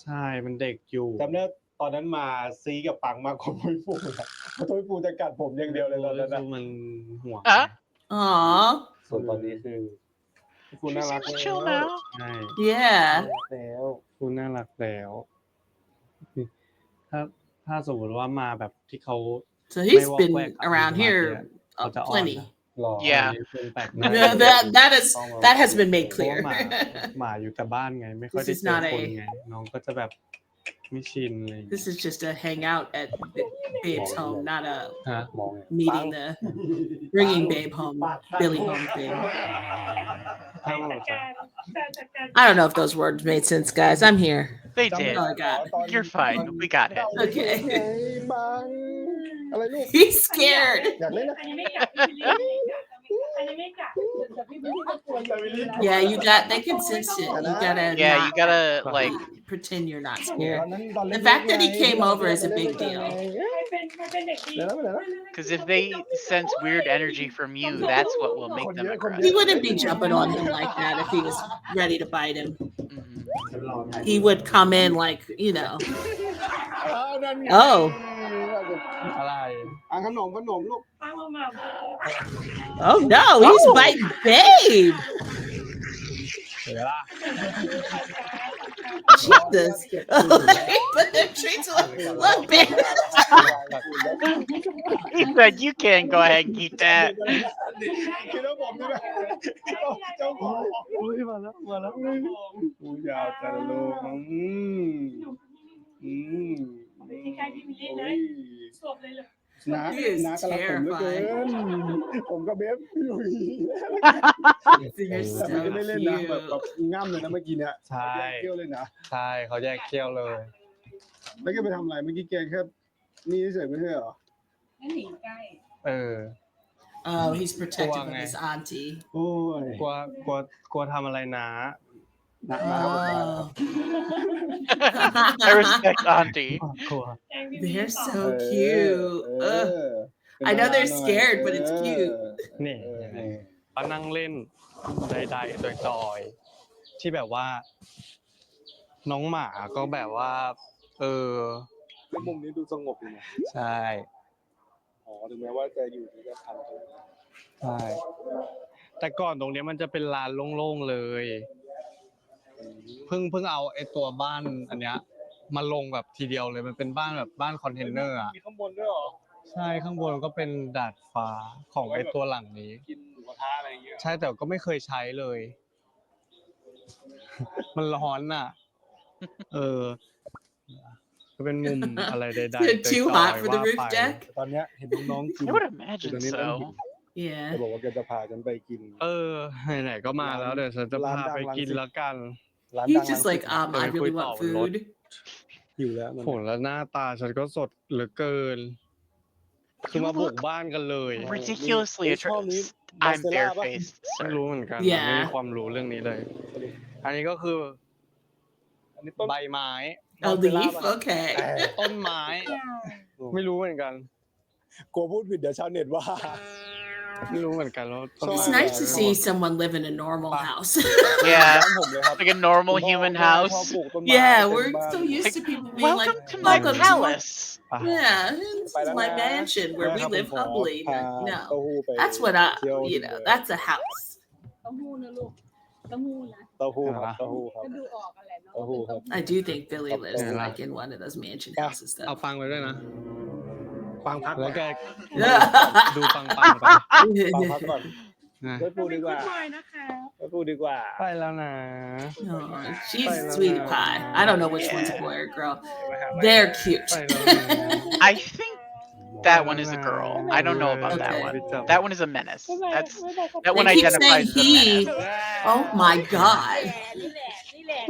[SPEAKER 4] ใช่มันเด็กอยู่
[SPEAKER 3] จำได้ตอนนั้นมาซีกับปังมากกว่าถ้วยฟูนะถ้วยฟูจะกัดผมอย่างเดียวเลยตอนนั้นนะ
[SPEAKER 4] มันห่วง
[SPEAKER 2] อ่ะ
[SPEAKER 1] Aw.
[SPEAKER 3] ส่วนตอนนี้คือฟู
[SPEAKER 2] She
[SPEAKER 3] น่ารัก
[SPEAKER 2] seems chill now.
[SPEAKER 4] ใช่
[SPEAKER 1] Yeah.
[SPEAKER 3] แล้ว
[SPEAKER 4] คุณน่ารักแล้วถ้าสมมติว่ามาแบบที่เขา
[SPEAKER 1] So he's
[SPEAKER 4] walk
[SPEAKER 1] been
[SPEAKER 4] back up
[SPEAKER 1] around
[SPEAKER 4] into my
[SPEAKER 1] here
[SPEAKER 4] bed. I'll
[SPEAKER 1] plenty.
[SPEAKER 3] หล่อ
[SPEAKER 2] Yeah.
[SPEAKER 4] เป็นแปลกห
[SPEAKER 1] No,
[SPEAKER 4] น้า
[SPEAKER 1] that has been made
[SPEAKER 4] เพราะ
[SPEAKER 1] clear.
[SPEAKER 4] ว่าหมาอยู่แต่บ้านไง ไม่ค่อยได้
[SPEAKER 1] This is
[SPEAKER 4] เจอ
[SPEAKER 1] not
[SPEAKER 4] คน
[SPEAKER 1] a-
[SPEAKER 4] ไง น้องก็จะแบบไม่ชินอะไรอย่างเงี้ย
[SPEAKER 1] This is just a hangout at Babe's home, not a
[SPEAKER 4] ฮะ
[SPEAKER 3] มองไง
[SPEAKER 1] meeting the bringing Babe home, Billy home thing.
[SPEAKER 4] ถ้าเราจะ
[SPEAKER 1] I don't know if those words made sense, guys. I'm here.
[SPEAKER 2] They
[SPEAKER 3] จำ
[SPEAKER 2] did.
[SPEAKER 3] ได้
[SPEAKER 1] Oh, God.
[SPEAKER 3] ตอน
[SPEAKER 2] You're fine. We got it.
[SPEAKER 1] Okay.
[SPEAKER 3] ไงบังอะไรลูก
[SPEAKER 1] He's scared.
[SPEAKER 3] อยากเล่นนะ
[SPEAKER 5] อันนี้ไม่กัดพี่บิลลี่อันนี้ไม่กัดแต่พี่บิลลี่ก็กลัวอยู่
[SPEAKER 1] Yeah, they can sense it. You gotta
[SPEAKER 2] Yeah,
[SPEAKER 1] not
[SPEAKER 2] you gotta like.
[SPEAKER 1] pretend you're not
[SPEAKER 3] ตอน
[SPEAKER 1] scared.
[SPEAKER 3] นั้นตอนเล่น
[SPEAKER 1] The fact that he came over is a big deal.
[SPEAKER 5] มันเป็นเด็กดี
[SPEAKER 3] เดี๋ยวนะ
[SPEAKER 2] Because if they sense weird energy from you, that's what will make them
[SPEAKER 1] He
[SPEAKER 2] aggressive.
[SPEAKER 1] wouldn't be jumping on him like that if he was ready to bite him.
[SPEAKER 2] Mhm.
[SPEAKER 1] He would come in like, you know.
[SPEAKER 3] นั่นไง
[SPEAKER 1] Oh.
[SPEAKER 4] อะไร
[SPEAKER 3] ขนมลูก
[SPEAKER 5] ป้ามามา
[SPEAKER 1] Oh no, he's biting Babe.
[SPEAKER 4] เดี๋ยวล่ะ
[SPEAKER 1] Jesus. They put their treats away. Look, Babe.
[SPEAKER 2] He said, "You can go ahead and keep that."
[SPEAKER 3] กินแล้วผมได้ไหมเจ้าของ
[SPEAKER 4] อุ้ยมาแล้ว
[SPEAKER 3] กูยาวจังลูก
[SPEAKER 5] ใกล้พี่บิลลี่เลยสวบเลยเลย
[SPEAKER 3] น้ากำลังผมเหลือเกินผมกับเบฟอยู่
[SPEAKER 1] You're
[SPEAKER 3] แต่
[SPEAKER 1] so
[SPEAKER 3] ไม่ได้เล่นนะแบบ
[SPEAKER 1] cute.
[SPEAKER 3] ง่ำเลยนะเมื่อกี้เนี่ย
[SPEAKER 4] ใช่
[SPEAKER 3] เที่ยวเลยนะ
[SPEAKER 4] ใช่เขาแยกเขี้ยวเลย
[SPEAKER 3] แล้วแกไปทำอะไรเมื่อกี้แกแค่นี่เฉยไม่ใช่เหรอ
[SPEAKER 5] นั่นหนีใกล้
[SPEAKER 4] เออ
[SPEAKER 1] Oh, he's protective of his auntie.
[SPEAKER 3] โอ้ย
[SPEAKER 4] กลัวทำอะไรนะ
[SPEAKER 3] นะ
[SPEAKER 1] Oh.
[SPEAKER 2] I respect Auntie.
[SPEAKER 4] กลัว
[SPEAKER 1] They're so cute. Ugh. I know they're scared, but it's cute.
[SPEAKER 4] นี่ก็นั่งเล่นใดๆจอยๆที่แบบว่า น้องหมาก็แบบว่า
[SPEAKER 3] มุมนี้ดูสงบเลยนะ
[SPEAKER 4] ใช่
[SPEAKER 3] อ๋อถึงแม้ว่าจะอยู่ที่จะทำ
[SPEAKER 4] ใช่แต่ก่อนตรงเนี้ยมันจะเป็นลานโล่งๆเลย เพิ่งเอาไอ้ตัวบ้านอันเนี้ยมาลงแบบทีเดียวเลยมันเป็นบ้านแบบบ้านคอนเทนเนอร์อ่ะ
[SPEAKER 3] มีข้างบนด้วยเหรอ
[SPEAKER 4] ใช่ข้างบนก็เป็นดาดฟ้าของไอ้ตัวหลังนี้
[SPEAKER 3] กินหมูกระทะอะไรอย่างเงี้ย
[SPEAKER 4] ใช่แต่ก็ไม่เคยใช้เลย มันร้อนอ่ะ ก็เป็นมุมอะไรใด
[SPEAKER 1] Is it
[SPEAKER 4] ๆ
[SPEAKER 1] too
[SPEAKER 4] จอย
[SPEAKER 1] hot
[SPEAKER 4] ๆ
[SPEAKER 1] for the
[SPEAKER 4] ว่า
[SPEAKER 1] roof
[SPEAKER 4] ไป
[SPEAKER 1] deck?
[SPEAKER 3] ตอนเนี้ยเห็นน้องๆกิน
[SPEAKER 2] I would
[SPEAKER 3] ต
[SPEAKER 2] imagine
[SPEAKER 3] อนนี้เริ่ม
[SPEAKER 2] so.
[SPEAKER 3] หิว
[SPEAKER 1] Yeah.
[SPEAKER 3] จะบอกว่าแกจะพาฉันไปกิน
[SPEAKER 4] ไหนๆก็มาแล้วเดี๋ยวฉันจะ
[SPEAKER 3] ร้าน
[SPEAKER 4] พา
[SPEAKER 3] ดัง
[SPEAKER 4] ไปกิน
[SPEAKER 3] รังสิต
[SPEAKER 4] แล้วกัน
[SPEAKER 3] ร้าน
[SPEAKER 1] He's
[SPEAKER 3] ดัง
[SPEAKER 1] just like, I
[SPEAKER 4] Can we
[SPEAKER 1] really
[SPEAKER 4] put
[SPEAKER 1] want
[SPEAKER 4] it on
[SPEAKER 1] food.
[SPEAKER 3] หิวแล้วมัน
[SPEAKER 4] โหแล้วหน้าตาฉันก็สดเหลือเกิน คือ
[SPEAKER 2] You
[SPEAKER 4] มาบุก
[SPEAKER 2] look
[SPEAKER 4] บ้านกันเลย
[SPEAKER 2] ridiculously
[SPEAKER 3] ชอบนี้
[SPEAKER 2] attractive. I'm
[SPEAKER 3] มอสซาเรลล่าปะ
[SPEAKER 2] barefaced,
[SPEAKER 4] ไม่
[SPEAKER 2] sir.
[SPEAKER 4] รู้เหมือนกัน
[SPEAKER 1] Yeah
[SPEAKER 4] ไม่มีความรู้เรื่องนี้เลย อันนี้ก็คือ
[SPEAKER 3] อันนี้ต้น
[SPEAKER 4] ใบไม้
[SPEAKER 1] A leaf? Okay.
[SPEAKER 4] ต้นไม้ ไม่รู้เหมือนกัน
[SPEAKER 3] กลัวพูดผิดเดี๋ยวชาวเน็ตว่า
[SPEAKER 4] ไม่รู้เหมือนกันว่าต้น
[SPEAKER 1] It's
[SPEAKER 4] ไม้
[SPEAKER 1] nice to see someone live in a normal house.
[SPEAKER 2] Yeah,
[SPEAKER 3] บ้านผมเลยครับ
[SPEAKER 2] like a normal
[SPEAKER 3] คุณพ่อ
[SPEAKER 2] human
[SPEAKER 3] คุณแม่ชอบ
[SPEAKER 2] house.
[SPEAKER 3] ปลูกต้นไม้
[SPEAKER 1] Yeah,
[SPEAKER 3] เต็ม
[SPEAKER 1] we're
[SPEAKER 3] บ้าน
[SPEAKER 1] so used to people being like,
[SPEAKER 2] Welcome to my
[SPEAKER 1] welcome to my
[SPEAKER 2] palace.
[SPEAKER 1] yeah, this
[SPEAKER 3] ไป
[SPEAKER 1] is
[SPEAKER 3] แล้ว
[SPEAKER 1] my
[SPEAKER 3] นะ
[SPEAKER 1] mansion where
[SPEAKER 3] แม่
[SPEAKER 1] we
[SPEAKER 3] ครับผม
[SPEAKER 1] live
[SPEAKER 3] ขอ
[SPEAKER 1] humbly.
[SPEAKER 3] พา
[SPEAKER 1] No,
[SPEAKER 3] เต้าหู้ไป
[SPEAKER 1] that's what
[SPEAKER 3] เที่ยว
[SPEAKER 1] you know. That's a house.
[SPEAKER 5] เต้าหู้นะลูกเต้าหู้นะ
[SPEAKER 3] เต้าหู้ครับเต้าหู้ครับ
[SPEAKER 5] ก็ดูออกอะไรเนาะ
[SPEAKER 3] เต้าหู้ครับ
[SPEAKER 1] I do think Billy lives
[SPEAKER 3] Yeah.
[SPEAKER 1] like in one of those mansion houses
[SPEAKER 4] เอา
[SPEAKER 1] though.
[SPEAKER 4] ปังไปด้วยนะ
[SPEAKER 3] ฟังพัก
[SPEAKER 4] แล้วแก
[SPEAKER 1] Yeah.
[SPEAKER 4] ดูปังไป
[SPEAKER 3] ฟังพักก่อน
[SPEAKER 4] นะ
[SPEAKER 3] ไปปูดีกว่า
[SPEAKER 5] หน่อยนะคะ
[SPEAKER 3] ไปปูดีกว่า
[SPEAKER 4] ไปแล้วนะ
[SPEAKER 1] Oh, she's a sweetie pie. I don't know which one's a boy or girl.
[SPEAKER 3] ไปหา
[SPEAKER 1] They're cute.
[SPEAKER 4] ไปแล้วนะ
[SPEAKER 2] I think that one is a girl. I don't know about that
[SPEAKER 1] Okay.
[SPEAKER 2] one. That one is a menace. That's
[SPEAKER 5] ไม่ได้ก็
[SPEAKER 2] that one
[SPEAKER 1] They keep
[SPEAKER 2] identifies
[SPEAKER 1] saying
[SPEAKER 2] as a
[SPEAKER 1] he.
[SPEAKER 2] menace.
[SPEAKER 1] Oh my god.
[SPEAKER 5] นี่แหละนี่แหละ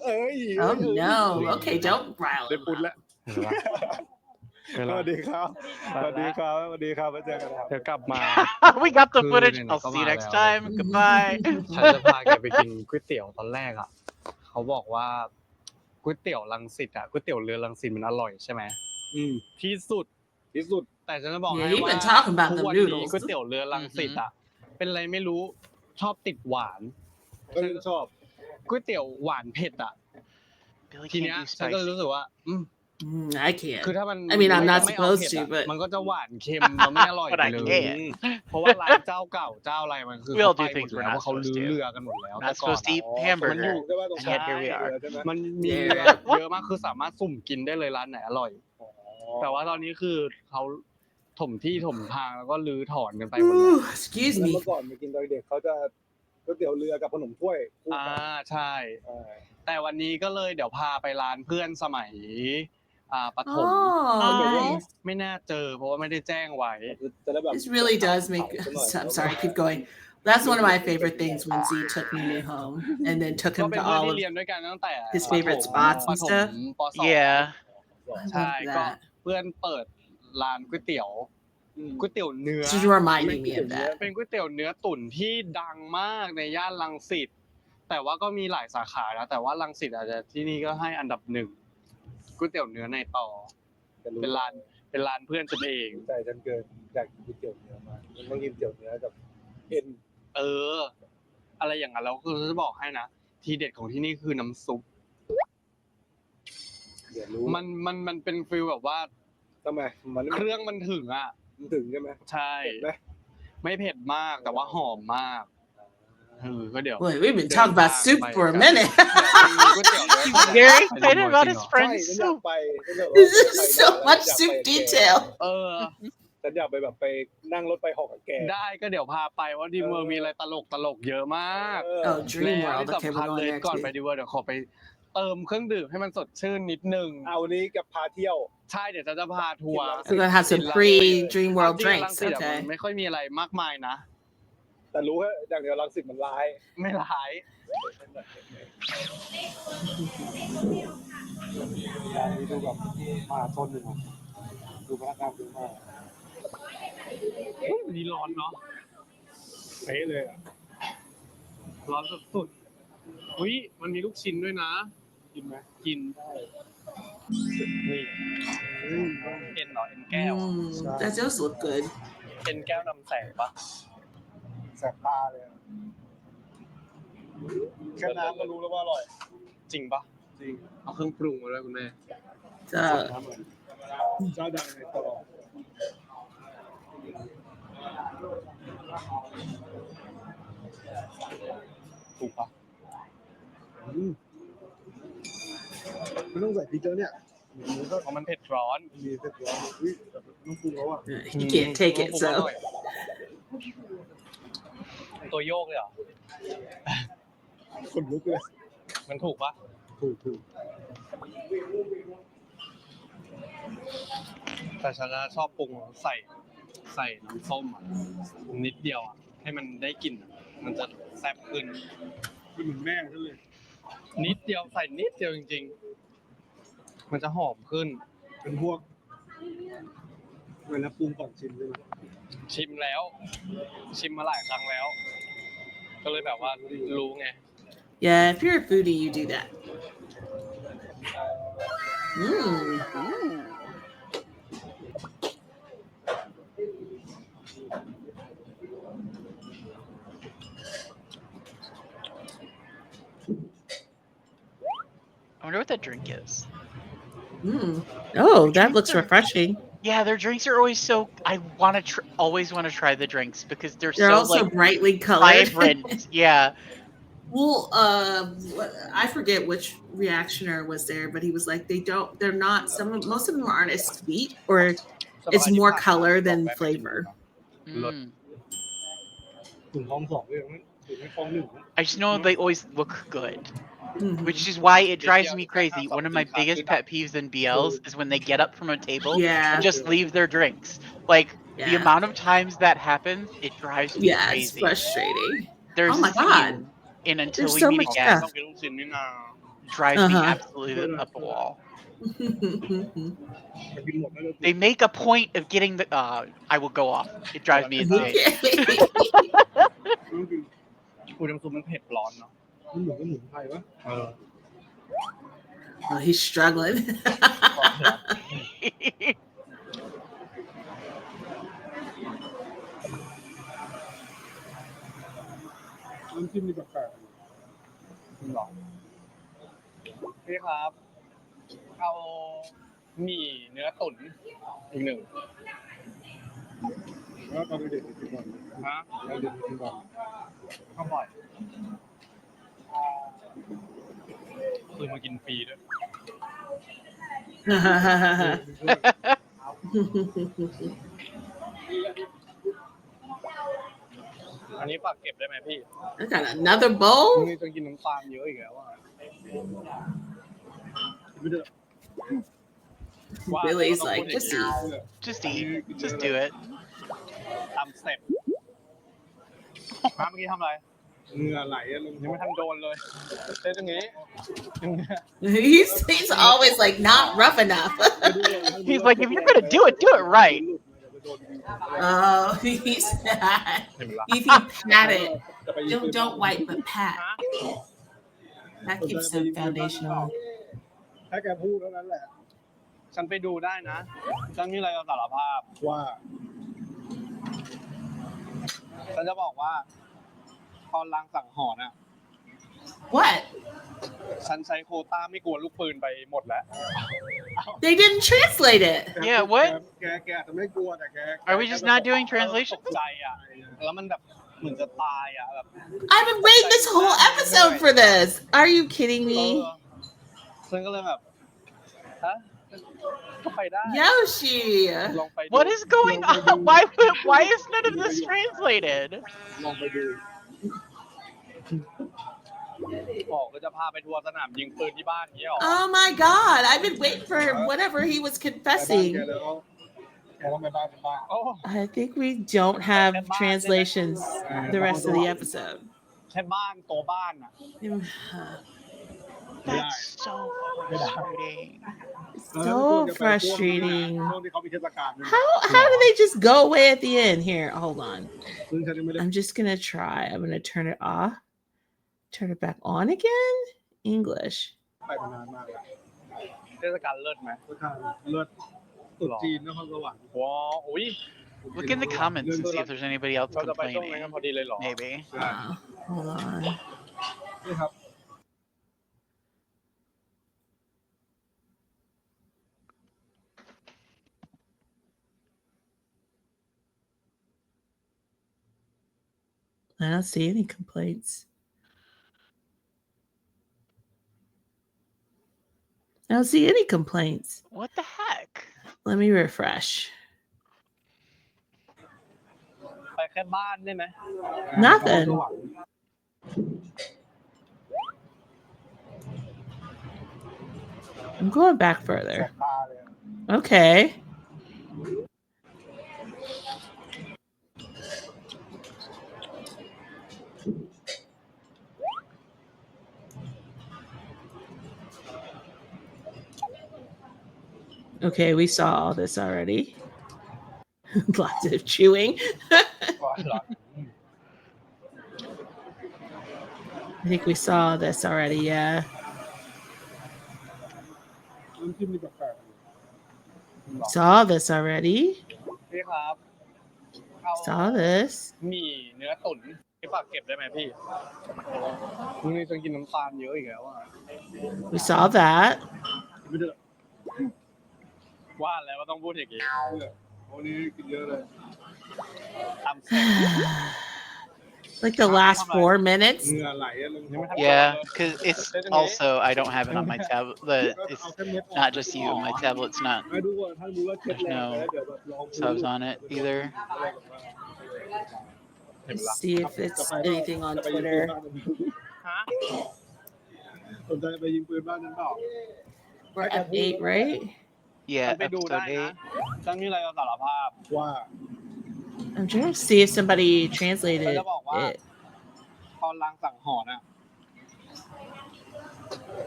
[SPEAKER 3] เอ้ย
[SPEAKER 1] Oh no. Okay, don't rile
[SPEAKER 3] ได้
[SPEAKER 1] him
[SPEAKER 3] ปุน
[SPEAKER 1] up.
[SPEAKER 3] แล้ว
[SPEAKER 4] เห็นปะเว
[SPEAKER 3] ส
[SPEAKER 4] ลา
[SPEAKER 3] วัสดีครับสวัสดีครับสวัสดีครับมาเจอกันครับ
[SPEAKER 4] เดี๋ยวกลับมา
[SPEAKER 2] We got the
[SPEAKER 4] Food
[SPEAKER 2] footage.
[SPEAKER 4] and
[SPEAKER 2] I'll see you
[SPEAKER 4] come
[SPEAKER 2] next
[SPEAKER 4] on,
[SPEAKER 2] time.
[SPEAKER 1] Mhm.
[SPEAKER 2] Goodbye.
[SPEAKER 4] ฉันจะพาแกไปกินก๋วยเตี๋ยวตอนแรกอ่ะ เขาบอกว่าก๋วยเตี๋ยวรังสิตอ่ะก๋วยเตี๋ยวเรือรังสิตมันอร่อยใช่ไหม ที่สุด
[SPEAKER 3] ที่สุด
[SPEAKER 4] แต่ฉันจะบอก
[SPEAKER 1] Yeah,
[SPEAKER 4] ให้
[SPEAKER 1] you've
[SPEAKER 4] ว่า
[SPEAKER 1] been talking about
[SPEAKER 4] ทุก
[SPEAKER 1] the
[SPEAKER 4] วันนี้
[SPEAKER 1] noodles.
[SPEAKER 4] ก๋วยเตี๋ยวเรือรังสิตอ่ะ เป็นอะไรไม่รู้ชอบติดหวาน
[SPEAKER 3] ก็ชอบ
[SPEAKER 4] ก๋วยเตี๋ยวหวานเผ็ดอ่ะ
[SPEAKER 2] Billy
[SPEAKER 4] ทีเนี้ย
[SPEAKER 2] can't do
[SPEAKER 4] ฉันก็
[SPEAKER 2] spicy.
[SPEAKER 4] รู้สึกว่า
[SPEAKER 1] I can't.
[SPEAKER 4] คือถ้ามัน
[SPEAKER 1] I mean, I'm not
[SPEAKER 4] ไม่เอา
[SPEAKER 1] supposed
[SPEAKER 4] เผ็ด
[SPEAKER 1] to,
[SPEAKER 4] อะ
[SPEAKER 1] but
[SPEAKER 4] มันก็จะหวานเค็มแล้วไม่อร่อย
[SPEAKER 2] But
[SPEAKER 4] ไป
[SPEAKER 2] I
[SPEAKER 4] เลย
[SPEAKER 2] can't.
[SPEAKER 4] เพราะว่าร้านเจ้าเก่าเจ้าอะไรมันคือ
[SPEAKER 2] We all
[SPEAKER 4] เขา
[SPEAKER 2] do
[SPEAKER 4] ไปหม
[SPEAKER 2] things
[SPEAKER 4] ด
[SPEAKER 2] we're
[SPEAKER 4] แล้ว
[SPEAKER 2] not
[SPEAKER 4] ว่าเขาลื้อ
[SPEAKER 2] supposed to.
[SPEAKER 4] เรือกันหมดแล้ว
[SPEAKER 2] Not
[SPEAKER 4] แต่ก่อน
[SPEAKER 2] supposed to
[SPEAKER 4] อะ
[SPEAKER 2] eat
[SPEAKER 3] มัน
[SPEAKER 2] hamburger.
[SPEAKER 3] อยู่ใช่ไหมตรง
[SPEAKER 2] And yet here we are.
[SPEAKER 3] ใช่ไหม
[SPEAKER 4] มันมีเรือเยอะมากคือสามารถสุ่มกินได้เลยร้านไหนอร่อย แต่ว่าตอนนี้คือเขาถมที่ถมทางแล้วก็ลื้อถอนกันไปหมดแล้ว
[SPEAKER 1] Ooh, excuse
[SPEAKER 3] แล้ว
[SPEAKER 1] me.
[SPEAKER 3] เมื่อก่อนไปกินตอนเด็กเขาจะก๋วยเตี๋ยวเรือกับขนมถ้วยคู่
[SPEAKER 4] อ่า
[SPEAKER 3] กัน
[SPEAKER 4] ใช่
[SPEAKER 3] อ่า
[SPEAKER 4] แต่วันนี้ก็เลยเดี๋ยวพาไปร้านเพื่อนสมัยประถม
[SPEAKER 1] Oh, nice.
[SPEAKER 4] ไม่น่าเจอเพราะว่าไม่ได้แจ้งไว้
[SPEAKER 3] จะได้แบบ
[SPEAKER 1] This really does make. I'm sorry, keep going. That's one of my favorite things when Z took me home and then took
[SPEAKER 4] ก็
[SPEAKER 1] him
[SPEAKER 4] เป็น
[SPEAKER 1] to
[SPEAKER 4] เพื่อน
[SPEAKER 1] all
[SPEAKER 4] ที่
[SPEAKER 1] of
[SPEAKER 4] เรียนด้วยกันตั้งแต่
[SPEAKER 1] his favorite
[SPEAKER 4] ประถ
[SPEAKER 1] spots
[SPEAKER 4] ม
[SPEAKER 1] and stuff.
[SPEAKER 4] ปสอง
[SPEAKER 2] Yeah.
[SPEAKER 1] I
[SPEAKER 4] ใช่
[SPEAKER 1] love
[SPEAKER 4] ก็
[SPEAKER 1] that.
[SPEAKER 4] เพื่อนเปิดร้านก๋วยเตี๋ยวเนื้อ
[SPEAKER 1] She's reminding me of that.
[SPEAKER 4] เป็นก๋วยเตี๋ยวเนื้อตุ๋นที่ดังมากในย่านรังสิตแต่ว่าก็มีหลายสาขานะแต่ว่ารังสิตอาจจะที่นี่ก็ให้อันดับหนึ่งก๋วยเตี๋ยวเนื้อในต่อ
[SPEAKER 3] จะรู้
[SPEAKER 4] เป็นร้านเพื่อนฉันเอง
[SPEAKER 3] ใจฉันเกินอยากกินก๋วยเตี๋ยวเนื้อมากมันต้องกินก๋วยเตี๋ยวเนื้อกับเอ็น
[SPEAKER 4] อะไรอย่างนั้นแล้วคือจะบอกให้นะทีเด็ดของที่นี่คือน้ำซุป
[SPEAKER 3] เดี๋ยวรู้
[SPEAKER 4] มันเป็นฟีลแบบว่า
[SPEAKER 3] ทำไมมัน
[SPEAKER 4] เครื่องมันถึงอ่ะ
[SPEAKER 3] มันถึงใช่ไหม
[SPEAKER 4] ใช่
[SPEAKER 3] เห็นไหม
[SPEAKER 4] ไม่เผ็ดมากแต่ว่าหอมมาก ก็เดี๋ยว
[SPEAKER 1] Boy, we've been talking about soup for a minute.
[SPEAKER 2] He's very excited about his
[SPEAKER 3] ใช่
[SPEAKER 2] friend's
[SPEAKER 3] ฉันอยาก
[SPEAKER 2] soup.
[SPEAKER 3] ไปฉันอยาก
[SPEAKER 1] This is so much soup detail.
[SPEAKER 3] ฉันอยากไปแบบไปนั่งรถไปหอกกับแก
[SPEAKER 4] ได้ก็เดี๋ยวพาไปว่าดีเวอร์มีอะไรตลกเยอะมาก
[SPEAKER 1] Oh,
[SPEAKER 4] แล้ว
[SPEAKER 1] Dream
[SPEAKER 4] ที่
[SPEAKER 1] World. Okay,
[SPEAKER 4] สำคัญ
[SPEAKER 1] we're
[SPEAKER 4] เล
[SPEAKER 1] going
[SPEAKER 4] ย
[SPEAKER 1] there
[SPEAKER 4] ก่อนไป
[SPEAKER 1] too.
[SPEAKER 4] ดีเวอร์เดี๋ยวขอไปเติมเครื่องดื่มให้มันสดชื่นนิดนึง
[SPEAKER 3] เอานี้กับพาเที่ยว
[SPEAKER 4] ใช่เดี๋ยวจะพาทัวร์
[SPEAKER 1] We're gonna have some pre-Dream World
[SPEAKER 4] จริงๆรัง
[SPEAKER 1] drinks.
[SPEAKER 4] สิตอะมัน
[SPEAKER 1] Okay.
[SPEAKER 4] ไม่ค่อยมีอะไรมากมายนะ
[SPEAKER 3] แต่รู้แค่อย่างเดียวรังสิตมันร้าย
[SPEAKER 4] ไม่ร้าย
[SPEAKER 3] การนี้ดูแบบมาชนหนึ่งดูพนักงานดูมาก
[SPEAKER 4] วันนี้ร้อนเนาะ
[SPEAKER 3] เป๊ะเลยอ่ะ
[SPEAKER 4] ร้อนสุดๆอุ้ยมันมีลูกชิ้นด้วยนะ
[SPEAKER 3] กินไหม
[SPEAKER 4] กินนี่เอ็นเหรอเอ็นแก้ว
[SPEAKER 1] That does look good.
[SPEAKER 4] เอ็นแก้วนำแสงปะ
[SPEAKER 3] แสบตาเลยอะแค่น้ำก็รู้แล้วว่าอร่อย
[SPEAKER 4] จริงปะ
[SPEAKER 3] จริง
[SPEAKER 4] เอาเครื่องปรุงมาด้วยคุณแม่
[SPEAKER 3] น้ำเหมือนเจ้าดังในตลอด
[SPEAKER 4] ถูกปะ
[SPEAKER 3] ไม่ต้องใส่พริกแล้วเนี่ยมันก็
[SPEAKER 4] เพราะมันเผ็ดร้อน
[SPEAKER 3] มีเผ็ดร้อนอุ้ยแต่ต้องปรุงแล้วอ่ะ
[SPEAKER 1] He can't take it, so
[SPEAKER 4] ตัวโยกเลยเหรอ
[SPEAKER 3] คนลุกเลย
[SPEAKER 4] มันถูกปะ
[SPEAKER 3] ถูก
[SPEAKER 4] แต่ฉันน่ะชอบปรุงใส่น้ำส้มอ่ะนิดเดียวอ่ะให้มันได้กลิ่นอะมันจะแซ่บขึ้น
[SPEAKER 3] เป็นเหมือนแม่งซะเลย
[SPEAKER 4] นิดเดียวใส่นิดเดียวจริงๆ มันจะหอมขึ้น
[SPEAKER 3] เป็นพวกเวลาปรุงก่อนชิมใช่ไหม
[SPEAKER 4] ชิมแล้ว ชิมมาหลายครั้งแล้ว ก็เลยแบบว่ารู้ไง
[SPEAKER 1] yeah, if you're a foodie, you do that. Mm.
[SPEAKER 2] I wonder what that drink is.
[SPEAKER 1] Mm. Oh, that looks refreshing.
[SPEAKER 2] Yeah, their drinks are always so. I want to always want to try the drinks because they're
[SPEAKER 1] They're
[SPEAKER 2] so
[SPEAKER 1] also
[SPEAKER 2] like
[SPEAKER 1] brightly colored.
[SPEAKER 2] vibrant. Yeah.
[SPEAKER 1] Well, I forget which reactioner was there, but he was like, they're not, most of them aren't as sweet, or it's more color than flavor.
[SPEAKER 2] Mm.
[SPEAKER 3] ถึงท้องสองเลยมั้ยถึงให้ท้องหนึ่ง
[SPEAKER 2] I just know they always look good,
[SPEAKER 1] Mhm.
[SPEAKER 2] which is why it drives me crazy. One of my biggest pet peeves in BLs is when they get up from a table
[SPEAKER 1] Yeah.
[SPEAKER 2] and just leave their drinks. Like the
[SPEAKER 1] Yeah.
[SPEAKER 2] amount of times that happens, it drives me
[SPEAKER 1] Yeah, it's
[SPEAKER 2] crazy.
[SPEAKER 1] frustrating.
[SPEAKER 2] There's
[SPEAKER 1] Oh my
[SPEAKER 2] a
[SPEAKER 1] God.
[SPEAKER 2] scene in Until
[SPEAKER 1] There's
[SPEAKER 2] We
[SPEAKER 1] so
[SPEAKER 2] Meet
[SPEAKER 1] much
[SPEAKER 2] Again.
[SPEAKER 1] stuff.
[SPEAKER 4] ต้องกินลูกชิ้นนี่นา
[SPEAKER 2] Drives me
[SPEAKER 1] Uh-huh.
[SPEAKER 2] absolutely up the wall.
[SPEAKER 3] แต่กินหมดแล้วเลย
[SPEAKER 2] They make a point of getting the. I will go off. It drives me insane.
[SPEAKER 1] Okay.
[SPEAKER 3] ต้องกิน
[SPEAKER 4] อูน้ำซุปมันเผ็ดร้อนเนาะ
[SPEAKER 3] มันเหมือนกับหมูไทยวะ
[SPEAKER 1] Oh, he's struggling.
[SPEAKER 3] น้ำจิ้มนี่แปลก
[SPEAKER 4] หรอพี่ครับ เอาหมี่เนื้อตุ๋นอีกหนึ่ง
[SPEAKER 3] ๆแล้วตอนเด็กๆกินบ่อย
[SPEAKER 4] ฮะ
[SPEAKER 3] ตอนเด็กๆกินบ่อย
[SPEAKER 4] ข้าวบ่อยคือมากินฟรีด้วย อันนี้ฝากเก็บได้ไหมพี่
[SPEAKER 1] I got another bowl.
[SPEAKER 4] นี่จะกินน้ำตาลเยอะอีกแล้วอ่ะ
[SPEAKER 3] ไม่ได้
[SPEAKER 1] Billy's like, just eat.
[SPEAKER 2] Just eat. Just do it.
[SPEAKER 4] ตามสเต็ปมาเมื่อกี้ทำอะไร
[SPEAKER 3] เหงื่อไหลอะลง
[SPEAKER 4] ยังไม่ทันโดนเลยเต้นอย่างนี้
[SPEAKER 1] He's always like not rough enough.
[SPEAKER 2] He's like, if you're gonna do it right.
[SPEAKER 1] Oh, he's not.
[SPEAKER 4] เห็นไหมล่ะ
[SPEAKER 1] If you pat it, don't wipe, but pat. That keeps the foundation on.
[SPEAKER 3] ถ้าแกพูดเท่านั้นแหละ
[SPEAKER 4] ฉันไปดูได้นะฉันมีอะไรจะสารภาพ
[SPEAKER 3] ว่า
[SPEAKER 4] ฉันจะบอกว่าตอนรางสังหรณ์อ่ะ
[SPEAKER 1] What?
[SPEAKER 4] ฉันใช้โควต้าไม่กลัวลูกปืนไปหมดแล้ว
[SPEAKER 1] They didn't translate it.
[SPEAKER 2] Yeah, what?
[SPEAKER 3] แกอาจจะไม่กลัวแต่แก
[SPEAKER 2] Are we just not doing translation?
[SPEAKER 4] ตกใจอ่ะ แล้วมันแบบเหมือนจะตายอ่ะแบบ
[SPEAKER 1] I've been waiting this whole episode for this. Are you kidding
[SPEAKER 4] เอ
[SPEAKER 1] me?
[SPEAKER 4] อฉันก็เลยแบบฮะก็ไปได้
[SPEAKER 1] Yoshi.
[SPEAKER 4] ลองไปดู
[SPEAKER 2] What is going on? Why is none of this translated?
[SPEAKER 3] ลองไปดู
[SPEAKER 4] บอกก็จะพาไปทัวร์สนามยิงปืนที่บ้านนี้หรอ
[SPEAKER 1] Oh my God. I've been waiting for whatever he was
[SPEAKER 3] แต่บ้าน
[SPEAKER 1] confessing.
[SPEAKER 3] แกแล้วแกต้องไปบ้านเป็นบ้าน
[SPEAKER 4] โอ้
[SPEAKER 1] I think we don't have translations the rest of the episode.
[SPEAKER 4] แค่บ้านตัวบ้านอ่ะ
[SPEAKER 2] That's so frustrating.
[SPEAKER 1] So frustrating.
[SPEAKER 3] ช่วงที่เขามีเทศกาล
[SPEAKER 1] How do they just go away at the end? Here, hold on.
[SPEAKER 3] ซึ่งฉันยังไม่ได้
[SPEAKER 1] I'm just gonna try. I'm gonna turn it off. Turn it back on again. English.
[SPEAKER 3] ไปมานานมากแล้ว
[SPEAKER 4] เทศกาลเลิศไหม
[SPEAKER 3] เทศกาลเลิศตรุ๊จีนนครสวรรค์
[SPEAKER 4] ว้าวอุ้ย
[SPEAKER 2] Look in the comments and see if there's anybody else
[SPEAKER 4] เราจะไปช่วงนั้น
[SPEAKER 2] complaining.
[SPEAKER 4] กันพอดีเลยเหรอ
[SPEAKER 2] Maybe.
[SPEAKER 1] Hold on.
[SPEAKER 3] นี่ครับ
[SPEAKER 1] I don't see any complaints. don't see any complaints.
[SPEAKER 2] What the heck?
[SPEAKER 1] Let me refresh.
[SPEAKER 4] ไปแค่บ้านได้ไหม
[SPEAKER 1] Nothing. I'm going back further. Okay. Okay, we saw all this already. Lots of chewing. I think we saw this already, yeah.
[SPEAKER 4] น้ำจิ้มนี่แปลก
[SPEAKER 1] Saw this already.
[SPEAKER 4] ๆพี่ครับเอา
[SPEAKER 1] Saw this.
[SPEAKER 4] หมี่เนื้อตุ๋นพี่ฝากเก็บได้ไหมพี่มึงนี่จะกินน้ำตาลเยอะอีกแล้วอ่ะ
[SPEAKER 1] We saw that.
[SPEAKER 4] ไม่ได้ว่าแล้วว่าต้องพูดอย่างนี้วันนี้กินเยอะเลยตำแซ่บ
[SPEAKER 1] Like the last 4 minutes.
[SPEAKER 4] เหงื่อไหลอะลุงยังไม่ทัน
[SPEAKER 2] Yeah, because it's also I don't have it on my tablet. It's not just you. My tablet's not.
[SPEAKER 4] ไม่รู้ว่าถ้ารู้ว่าเช็ด
[SPEAKER 2] There's
[SPEAKER 4] แรง
[SPEAKER 2] no
[SPEAKER 4] ไปแล้วเดี๋ยวแบบลอง
[SPEAKER 2] subs on it either.
[SPEAKER 1] Let's see if it's anything on Twitter.
[SPEAKER 4] ฮะสนใจไปยิงปืนบ้านนั้นเปล่า
[SPEAKER 1] We're at 8, right?
[SPEAKER 2] Yeah,
[SPEAKER 4] ไปดูได้
[SPEAKER 2] episode
[SPEAKER 4] นะ
[SPEAKER 2] 8.
[SPEAKER 4] ตั้งนี่อะไรเราสารภาพว่า
[SPEAKER 1] I'm trying to see if somebody translated it.
[SPEAKER 4] ตอนรางสังหรณ์อ่ะ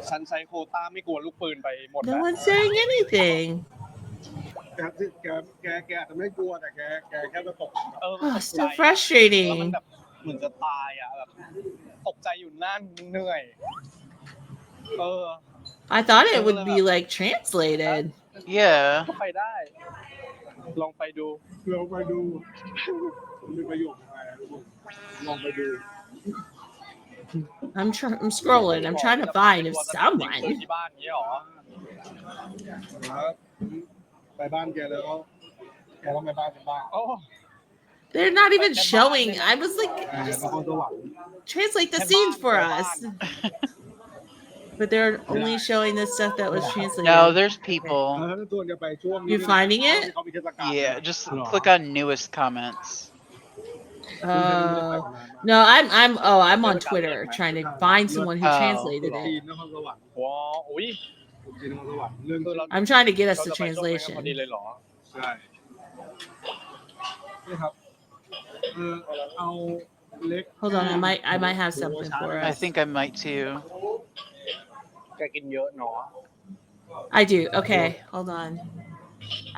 [SPEAKER 4] ฉันใช้โควต้าไม่กลัวลูกปืนไปหมด
[SPEAKER 1] No
[SPEAKER 4] แล้ว
[SPEAKER 1] one's saying anything.
[SPEAKER 3] แกอาจจะไม่กลัวแต่แกแค่ไปตก
[SPEAKER 1] Oh,
[SPEAKER 4] ตกใจ
[SPEAKER 1] so
[SPEAKER 4] แล้วมัน
[SPEAKER 1] frustrating.
[SPEAKER 4] แบบเหมือนจะตายอ่ะแบบตกใจอยู่นั่นเหนื่อย
[SPEAKER 1] I thought it would be like translated.
[SPEAKER 2] Yeah.
[SPEAKER 4] ก็ไปได้ ลองไปดู
[SPEAKER 3] มีประโยชน์อะไรลองไปดู
[SPEAKER 1] I'm scrolling. I'm trying to find if
[SPEAKER 4] ปืน
[SPEAKER 1] someone.
[SPEAKER 4] ที่บ้านนี้หรอ
[SPEAKER 3] ไปบ้านแกแล้วแกต้องไปบ้านฉันบ้าง
[SPEAKER 4] โอ้
[SPEAKER 1] They're not even showing. I was like,
[SPEAKER 3] นครสวรรค์
[SPEAKER 1] translate the scenes for us. But they're only showing the stuff that was translated.
[SPEAKER 2] No, there's people.
[SPEAKER 3] ถ้าตัวจะไปช่วง
[SPEAKER 1] You're finding it?
[SPEAKER 3] เขามีเทศกาล
[SPEAKER 2] Yeah, just click on newest comments.
[SPEAKER 1] No, I'm on Twitter trying to find someone who translated
[SPEAKER 3] จี
[SPEAKER 1] it.
[SPEAKER 3] นนครสวรรค์
[SPEAKER 4] ว้าวอุ้ย
[SPEAKER 3] จีนนครสวรรค์เรื่อง
[SPEAKER 1] I'm trying to get us
[SPEAKER 4] เรา
[SPEAKER 1] the
[SPEAKER 4] จะไปช่วงนั้นพอดี
[SPEAKER 1] translation.
[SPEAKER 4] เลยเหรอ
[SPEAKER 3] ใช่นี่ครับเอาเล็ก
[SPEAKER 1] Hold on, I might have something for
[SPEAKER 2] I
[SPEAKER 1] us.
[SPEAKER 2] think I might too.
[SPEAKER 4] แกกินเยอะเนาะ
[SPEAKER 1] I do. Okay, hold on.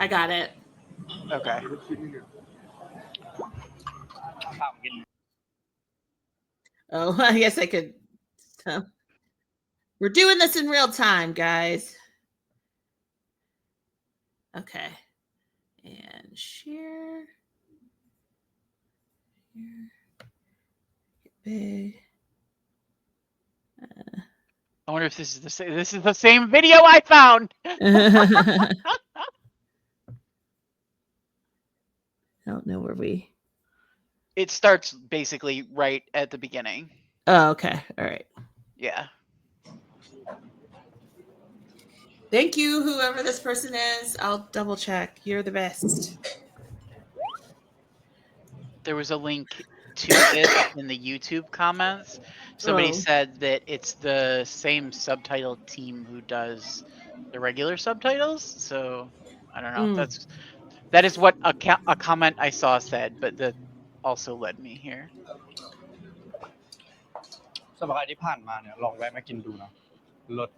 [SPEAKER 1] I got it.
[SPEAKER 2] Okay.
[SPEAKER 4] ถามกิน
[SPEAKER 1] Oh, I guess I could. We're doing this in real time, guys. Okay. And share. Here. Get big.
[SPEAKER 2] I wonder if this is the same. This is the same video I found.
[SPEAKER 1] I don't know where we.
[SPEAKER 2] It starts basically right at the beginning.
[SPEAKER 1] Oh, okay. All right.
[SPEAKER 2] Yeah.
[SPEAKER 1] Thank you, whoever this person is. I'll double check. You're the best.
[SPEAKER 2] There was a link to this in the YouTube comments. Somebody
[SPEAKER 1] Oh.
[SPEAKER 2] said that it's the same subtitle team who does the regular subtitles. So I don't know. That is what a comment I saw said, but that also led me here.
[SPEAKER 4] สมัยที่ผ่านมาเนี่ยลองแวะมากินดูนะรส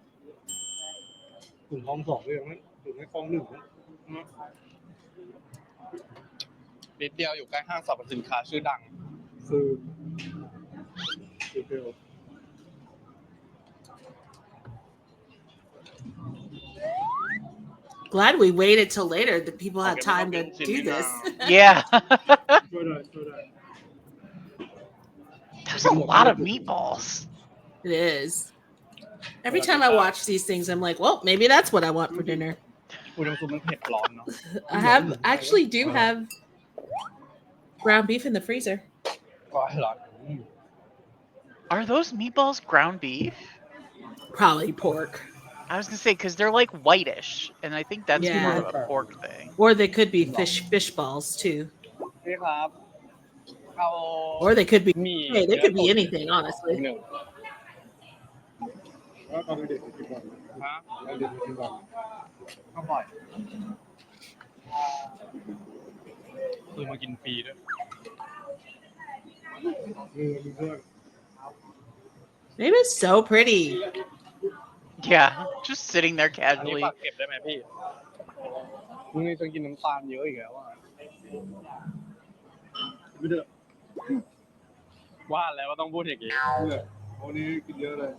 [SPEAKER 3] ถึงคลองสองเรื่องนั้นถึงให้คลองหนึ่ง
[SPEAKER 4] นิดเดียวอยู่ใกล้ห้างสรรพสินค้าชื่อดัง
[SPEAKER 3] คือเดียว
[SPEAKER 1] Glad we waited till later that people had time to do this.
[SPEAKER 2] Yeah.
[SPEAKER 3] ช่วยได้ช่วยได้
[SPEAKER 2] There's a lot of meatballs.
[SPEAKER 1] It is. Every time I watch these things, I'm like, well, maybe that's what I want for dinner.
[SPEAKER 4] คุณน้ำซุปมันเผ็ดร้อนเนาะ
[SPEAKER 1] I actually do have ground beef in the freezer.
[SPEAKER 4] ร้อน
[SPEAKER 2] Are those meatballs ground beef?
[SPEAKER 1] Probably pork.
[SPEAKER 2] I was gonna say because they're like whitish, and I think that's more
[SPEAKER 1] Yeah.
[SPEAKER 2] of a pork thing.
[SPEAKER 1] Or they could be fish balls too.
[SPEAKER 4] นี่ครับเอา
[SPEAKER 1] Or they could be
[SPEAKER 4] หมี่
[SPEAKER 1] hey, they could be
[SPEAKER 4] เนื้อสด
[SPEAKER 1] anything, honestly.
[SPEAKER 4] หนึ่ง
[SPEAKER 3] แล้วตอนเด็กๆกินก่อน
[SPEAKER 4] ฮะ
[SPEAKER 3] ตอนเด็กๆกินก่อน
[SPEAKER 4] ก็บ่อยคือมากินฟรีด้วย
[SPEAKER 3] มีเพื่อน
[SPEAKER 1] Maybe it's so pretty.
[SPEAKER 2] Yeah, just sitting there
[SPEAKER 4] อันนี้
[SPEAKER 2] casually.
[SPEAKER 4] ฝากเก็บได้ไหมพี่มึงนี่จะกินน้ำตาลเยอะอีกแล้วอ่ะ
[SPEAKER 3] ไม่ได้
[SPEAKER 4] ว่าแล้วว่าต้องพูดอย่างนี้
[SPEAKER 3] เนี่ยวันนี้กินเยอะเลย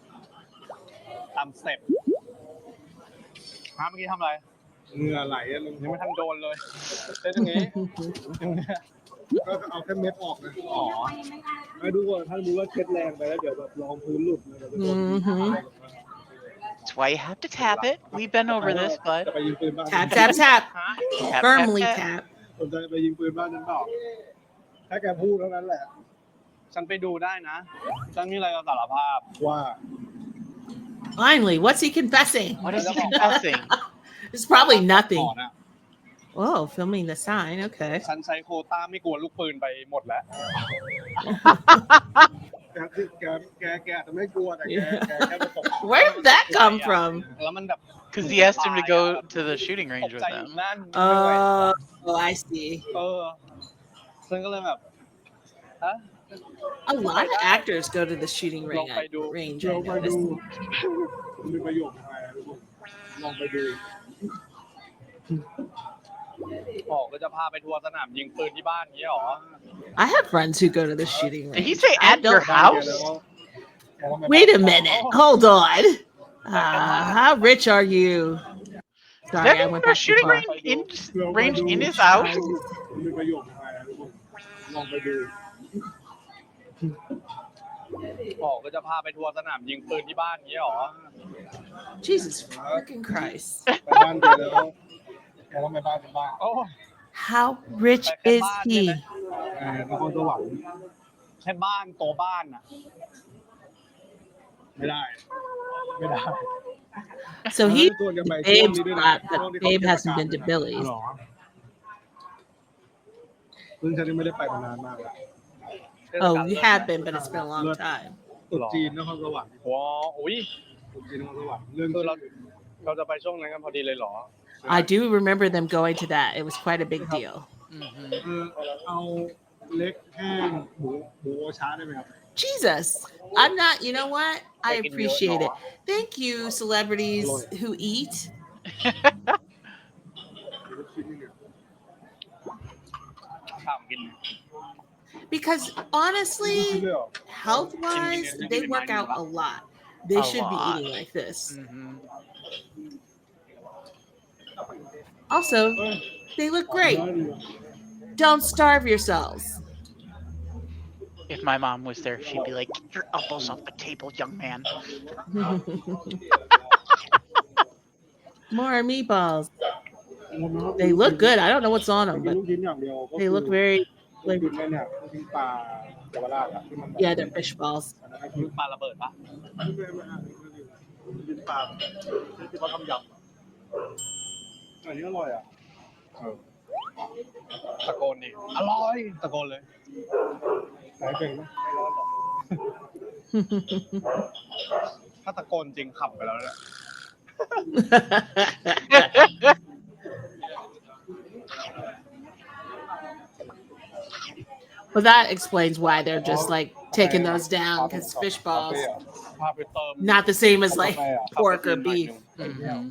[SPEAKER 4] ตามสเต็ปฮะเมื่อกี้ทำอะไร
[SPEAKER 3] เหงื่อไหลอะลง
[SPEAKER 4] ยังไม่ทันโดนเลยเล่นอย่างนี้
[SPEAKER 3] ก็เอาแค่เม็ดออกนะ
[SPEAKER 4] อ๋อ
[SPEAKER 3] ให้ดูว่าถ้าดูว่าเช็ดแรงไปแล้วเดี๋ยวแบบรองพื้นหลุดเลยเดี๋ยวจะโดน
[SPEAKER 2] That's why you have to tap it. We've been over this,
[SPEAKER 3] จะ
[SPEAKER 2] but
[SPEAKER 3] ไปยิงปืนบ้าน
[SPEAKER 1] Tap, tap, tap.
[SPEAKER 2] ฮะ tap,
[SPEAKER 1] Firmly
[SPEAKER 2] tap, tap.
[SPEAKER 1] tap.
[SPEAKER 3] สนใจไปยิงปืนบ้านนั้นเปล่าถ้าแกพูดเท่านั้นแหละ
[SPEAKER 4] ฉันไปดูได้นะ ฉันมีอะไรจะสารภาพ
[SPEAKER 3] ว่า
[SPEAKER 1] Finally, what's he confessing?
[SPEAKER 2] What is he confessing?
[SPEAKER 1] It's probably
[SPEAKER 4] ก่
[SPEAKER 1] nothing.
[SPEAKER 4] อนอะ
[SPEAKER 1] Oh, filming the sign. Okay.
[SPEAKER 4] ฉันใช้โควต้าไม่กลัวลูกปืนไปหมดแล้ว
[SPEAKER 3] แกอาจจะไม่กลัวแต่แกแค่ไปตก
[SPEAKER 1] Where did that come from?
[SPEAKER 4] แล้วมันแบบ
[SPEAKER 2] Because he asked him to go to the shooting
[SPEAKER 4] ต
[SPEAKER 2] range
[SPEAKER 4] ก
[SPEAKER 2] with
[SPEAKER 4] ใจอยู่
[SPEAKER 2] them.
[SPEAKER 4] นั่นไม่ไหว
[SPEAKER 1] Oh, I see.
[SPEAKER 4] ฉันก็เลยแบบฮะ
[SPEAKER 1] A lot of actors go to the shooting
[SPEAKER 4] ลองไปดู
[SPEAKER 1] range.
[SPEAKER 3] ล
[SPEAKER 1] I
[SPEAKER 3] องไปดู
[SPEAKER 1] noticed.
[SPEAKER 3] มีประโยชน์อะไรลองไปดู
[SPEAKER 4] ออกก็จะพาไปทัวร์สนามยิงปืนที่บ้านนี้หรอ
[SPEAKER 1] I have friends who go to the shooting
[SPEAKER 2] Did he
[SPEAKER 1] range.
[SPEAKER 2] say
[SPEAKER 1] I
[SPEAKER 2] at your
[SPEAKER 1] don't-
[SPEAKER 2] house?
[SPEAKER 1] Wait a minute. Hold on. How rich are you? Sorry, I
[SPEAKER 2] Then
[SPEAKER 1] went
[SPEAKER 2] the
[SPEAKER 1] back too
[SPEAKER 2] shooting
[SPEAKER 1] far.
[SPEAKER 2] range in his house?
[SPEAKER 3] มีประโยชน์อะไรลองไปดู
[SPEAKER 4] ออกก็จะพาไปทัวร์สนามยิงปืนที่บ้านนี้หรอ
[SPEAKER 1] Jesus freaking Christ.
[SPEAKER 3] ไปบ้านแกแล้วแกต้องไปบ้านเป็นบ้าน
[SPEAKER 4] โอ้
[SPEAKER 1] How rich is he?
[SPEAKER 3] นครสวรรค์
[SPEAKER 4] แค่บ้านตัวบ้านอ่ะ
[SPEAKER 3] ไม่ได้ ไม่ได้
[SPEAKER 1] So he
[SPEAKER 3] ชวนกันไป
[SPEAKER 1] Babe's
[SPEAKER 3] ช่วงนี้ด้วยนะ
[SPEAKER 1] flat,
[SPEAKER 3] ช่วง
[SPEAKER 1] but
[SPEAKER 3] ที่เขา
[SPEAKER 1] Babe
[SPEAKER 3] เทศ
[SPEAKER 1] hasn't
[SPEAKER 3] กาล
[SPEAKER 1] been to Billy's.
[SPEAKER 3] หรอซึ่งฉันยังไม่ได้ไปมานานมากแล้ว
[SPEAKER 1] Oh, we have been, but it's been a long time.
[SPEAKER 3] ตรุ๊จีนนครสวรรค์
[SPEAKER 4] ว้าวอุ้ย
[SPEAKER 3] ตรุ๊จีนนครสวรรค์เรื่อง
[SPEAKER 4] คือเราจะไปช่วงนั้นกันพอดีเลยเหรอ
[SPEAKER 1] I do remember them going to that. It was quite a big deal.
[SPEAKER 2] Mhm.
[SPEAKER 3] เอาเล็กแห้งหมูโอชาได้ไหมครับ
[SPEAKER 1] Jesus. I'm not, you know what? I appreciate it. Thank you, celebrities who eat.
[SPEAKER 4] ถามกิน
[SPEAKER 1] Because honestly, health wise, they work out a lot. They
[SPEAKER 2] A
[SPEAKER 1] should be
[SPEAKER 2] lot.
[SPEAKER 1] eating like this.
[SPEAKER 2] Mhm.
[SPEAKER 1] Also, they look great. Don't starve yourselves.
[SPEAKER 2] If my mom was there, she'd be like, "Get your elbows off the table, young man."
[SPEAKER 1] More meatballs. They look good. I don't know what's on them,
[SPEAKER 3] กิน
[SPEAKER 1] but
[SPEAKER 3] ลูกชิ้นอย่างเดียวก็
[SPEAKER 1] they look very
[SPEAKER 3] ลูก
[SPEAKER 1] like
[SPEAKER 3] ชิ้นเนี่ยลูกชิ้นปลาเยาวราชอะที่มัน
[SPEAKER 1] yeah, they're fish balls.
[SPEAKER 4] ปลาระเบิดปะ
[SPEAKER 3] ไม่ลูกชิ้นปลาที่เขาทำยำอะอันนี้อร่อยอ่ะ
[SPEAKER 4] ตะโกนดิอร่อยตะโกนเลย
[SPEAKER 3] ขายเป็นไหม
[SPEAKER 4] ถ้าตะโกนจริงขับไปแล้วเนี่ย
[SPEAKER 1] Well, that explains why they're just like taking those down because fish balls
[SPEAKER 4] พาไปเติม
[SPEAKER 1] not the same as like
[SPEAKER 4] กาแฟอะ
[SPEAKER 1] pork or
[SPEAKER 4] คาเฟอีนหน่อย
[SPEAKER 1] beef.
[SPEAKER 4] นึง
[SPEAKER 2] Mhm.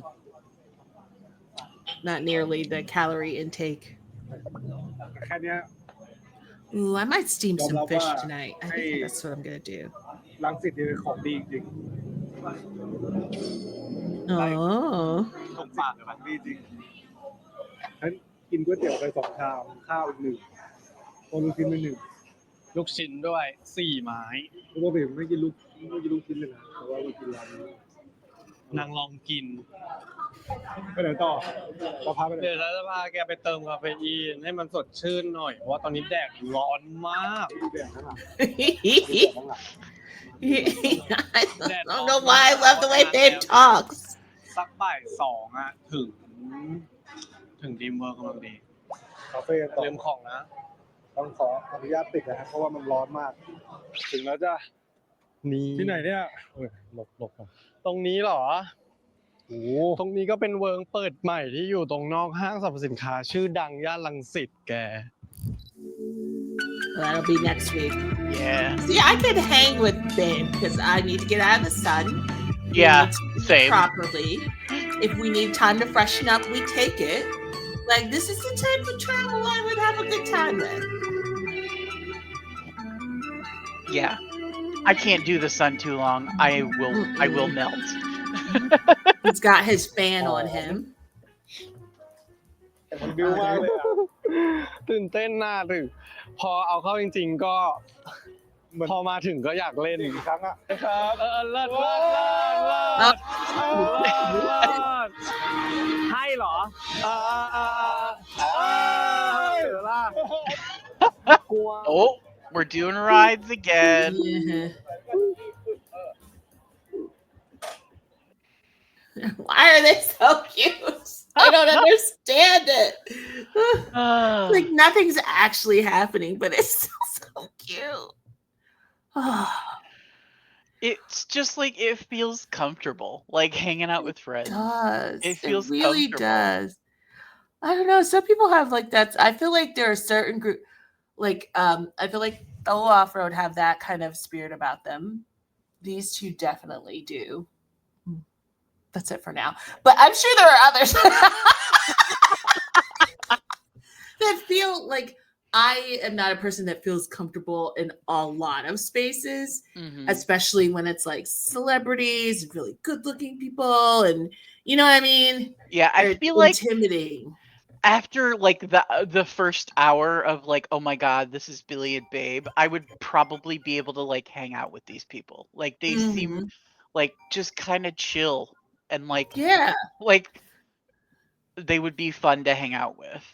[SPEAKER 1] Not nearly the calorie intake.
[SPEAKER 3] แค่เนี้ย
[SPEAKER 1] Ooh, I might steam some
[SPEAKER 3] Love
[SPEAKER 1] fish
[SPEAKER 3] that.
[SPEAKER 1] tonight. I
[SPEAKER 3] Hey.
[SPEAKER 1] think that's what I'm gonna do.
[SPEAKER 3] รังสิตนี่เป็นของดีจริง
[SPEAKER 1] Oh,
[SPEAKER 4] ตรงปากเลยปะ
[SPEAKER 3] ดีจริงฉันกินก๋วยเตี๋ยวไป2 ชามข้าวอีก1คนลูกชิ้นไป1
[SPEAKER 4] ลูกชิ้นด้วย4 ไม้
[SPEAKER 3] ปกติผมไม่กินลูกชิ้นเลยนะแต่ว่าเรากินร้านนี้
[SPEAKER 4] นางลองกิน
[SPEAKER 3] ไปไหนต่อเราพาไปไหน
[SPEAKER 4] เดี๋ยวฉันจะพาแกไปเติมคาเฟอีนให้มันสดชื่นหน่อย เพราะว่าตอนนี้แดดร้อนมาก
[SPEAKER 3] ดูแดดข้างหลัง
[SPEAKER 1] I don't know why I love the way Babe talks.
[SPEAKER 4] สักบ่ายสองอะถึงดีมเวิร์กกำลังดี
[SPEAKER 3] คาเฟ่ต่อ
[SPEAKER 4] ลืมของนะ
[SPEAKER 3] ต้องขออนุญาตปิดนะครับเพราะว่ามันร้อนมาก ถึงแล้วจ้ะ
[SPEAKER 4] นี่
[SPEAKER 3] ที่ไหนเนี่ยหลบก่อน
[SPEAKER 4] ตรงนี้เหรอ
[SPEAKER 3] โอ้
[SPEAKER 4] ตรงนี้ก็เป็นเวิร์กเปิดใหม่ที่อยู่ตรงนอกห้างสรรพสินค้าชื่อดังย่านรังสิตแก
[SPEAKER 1] That'll be next week.
[SPEAKER 2] Yeah.
[SPEAKER 1] See, I could hang with Babe because I need to get out of the sun. We
[SPEAKER 2] Yeah,
[SPEAKER 1] need to eat
[SPEAKER 2] same.
[SPEAKER 1] properly. If we need time to freshen up, we take it. Like, this is the type of travel I would have a good time with.
[SPEAKER 2] Yeah. I can't do the sun too long. I will melt.
[SPEAKER 1] He's got his fan on him.
[SPEAKER 3] มันบิ้วมากเลยอ่ะ
[SPEAKER 4] ตื่นเต้นน่าถึงพอเอาเข้าจริงๆก็ พอมาถึงก็อยากเล่น
[SPEAKER 3] อีกครั้งอ่ะ
[SPEAKER 4] ครับเลิศให้เหรอเดี๋ยวล่ะกลัว
[SPEAKER 2] Oh, we're doing rides again.
[SPEAKER 1] Yeah. Why are they so cute? I don't understand it. Like nothing's actually happening, but it's still so cute.
[SPEAKER 2] It's just like it feels comfortable, like hanging out with friends.
[SPEAKER 1] Does.
[SPEAKER 2] It feels
[SPEAKER 1] really
[SPEAKER 2] comfortable.
[SPEAKER 1] does. I don't know. Some people have like that. I feel like there are certain group, like I feel like the off-road have that kind of spirit about them. These two definitely do. That's it for now. But I'm sure there are others that feel like I am not a person that feels comfortable in a lot of spaces,
[SPEAKER 2] Mhm.
[SPEAKER 1] especially when it's like celebrities, really good-looking people, and you know what I mean?
[SPEAKER 2] Yeah, I
[SPEAKER 1] They're
[SPEAKER 2] feel like
[SPEAKER 1] intimidating.
[SPEAKER 2] after like the first hour of like, oh my god, this is Billy and Babe, I would probably be able to like hang out with these people. Like they seem like just kind of chill and like
[SPEAKER 1] Yeah.
[SPEAKER 2] they would be fun to hang out with.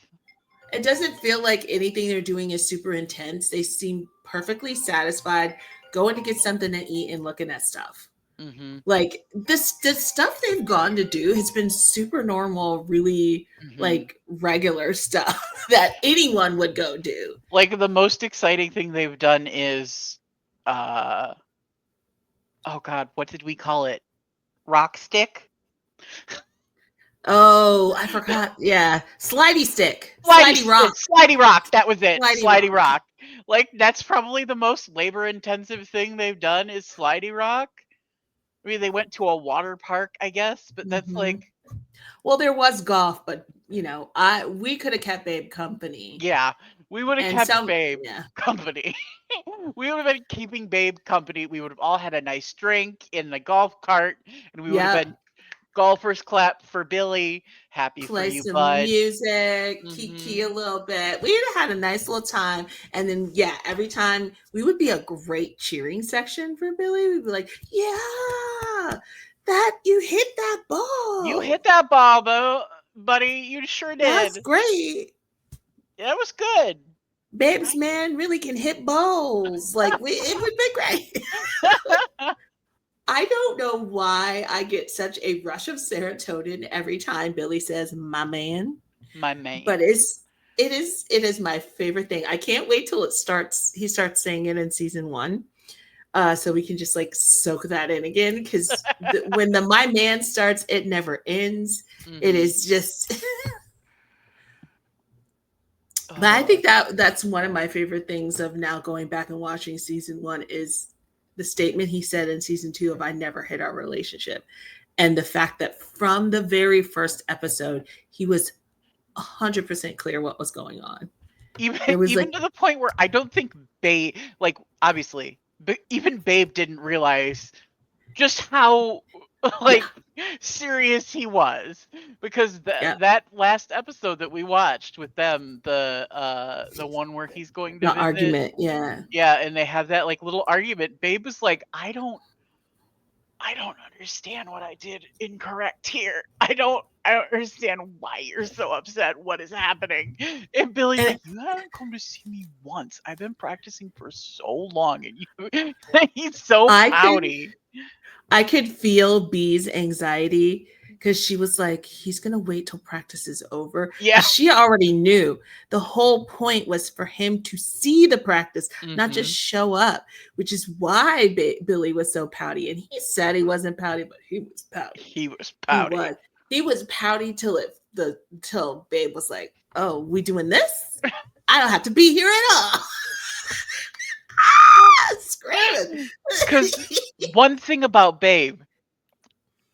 [SPEAKER 1] It doesn't feel like anything they're doing is super intense. They seem perfectly satisfied going to get something to eat and looking at stuff.
[SPEAKER 2] Mm-hmm.
[SPEAKER 1] Like the stuff they've gone to do has been super normal, really like regular stuff that anyone would go do.
[SPEAKER 2] Like the most exciting thing they've done is oh god, what did we call it? Rock stick?
[SPEAKER 1] Oh, I forgot. Yeah. Slidey stick. Slidey rock.
[SPEAKER 2] Slidey rock. That was it.
[SPEAKER 1] Slidey
[SPEAKER 2] Slidey
[SPEAKER 1] rock.
[SPEAKER 2] rock. Like that's probably the most labor intensive thing they've done is slidey rock. I mean, they went to a water park, I guess, but that's like,
[SPEAKER 1] well, there was golf, but you know, we could have kept Babe company.
[SPEAKER 2] yeah, we would have
[SPEAKER 1] And
[SPEAKER 2] kept
[SPEAKER 1] some-
[SPEAKER 2] Babe
[SPEAKER 1] yeah.
[SPEAKER 2] company. We would have been keeping Babe company. We would have all had a nice drink in the golf cart, and we would have been golfers clap for Billy, happy
[SPEAKER 1] Play
[SPEAKER 2] for you,
[SPEAKER 1] some
[SPEAKER 2] bud.
[SPEAKER 1] music, kiki a little bit. We would have had a nice little time. And then, yeah, every time we would be a great cheering section for Billy. We'd be like, yeah, that you hit that ball.
[SPEAKER 2] You hit that ball, though, buddy. You sure did.
[SPEAKER 1] That's great.
[SPEAKER 2] That was good.
[SPEAKER 1] Babe's man really can hit balls. Like, it would be great. I don't know why I get such a rush of serotonin every time Billy says "my man."
[SPEAKER 2] My man.
[SPEAKER 1] But it is my favorite thing. I can't wait till it starts. He starts saying it in season 1, so we can just like soak that in again. Because when the "my man" starts, it never ends. It is just. But I think that's one of my favorite things of now going back and watching season 1 is the statement he said in season 2 of "I never hit our relationship," and the fact that from the very first episode he was 100% clear what was going on.
[SPEAKER 2] Even
[SPEAKER 1] like,
[SPEAKER 2] to the point where I don't think Babe, like obviously, but even Babe didn't realize just how like serious he was, because that last episode that we watched with them, the one where he's going to
[SPEAKER 1] the
[SPEAKER 2] visit,
[SPEAKER 1] argument,
[SPEAKER 2] and they have that like little argument. Babe was like, I don't understand what I did incorrect here. I don't understand why you're so upset. What is happening? And Billy's like, you haven't come to see me once. I've been practicing for so long, and you he's so pouty.
[SPEAKER 1] I could feel B's anxiety because she was like, he's gonna wait till practice is over. 'Cause
[SPEAKER 2] Yeah.
[SPEAKER 1] she already knew the whole point was for him to see the practice, not just
[SPEAKER 2] Mhm.
[SPEAKER 1] show up, which is why Billy was so pouty. And he said he wasn't pouty, but he was pouty.
[SPEAKER 2] He was
[SPEAKER 1] He
[SPEAKER 2] pouty.
[SPEAKER 1] was. He was pouty till Babe was like, "Oh, we doing this? I don't have to be here at all." Screaming.
[SPEAKER 2] Because one thing about Babe,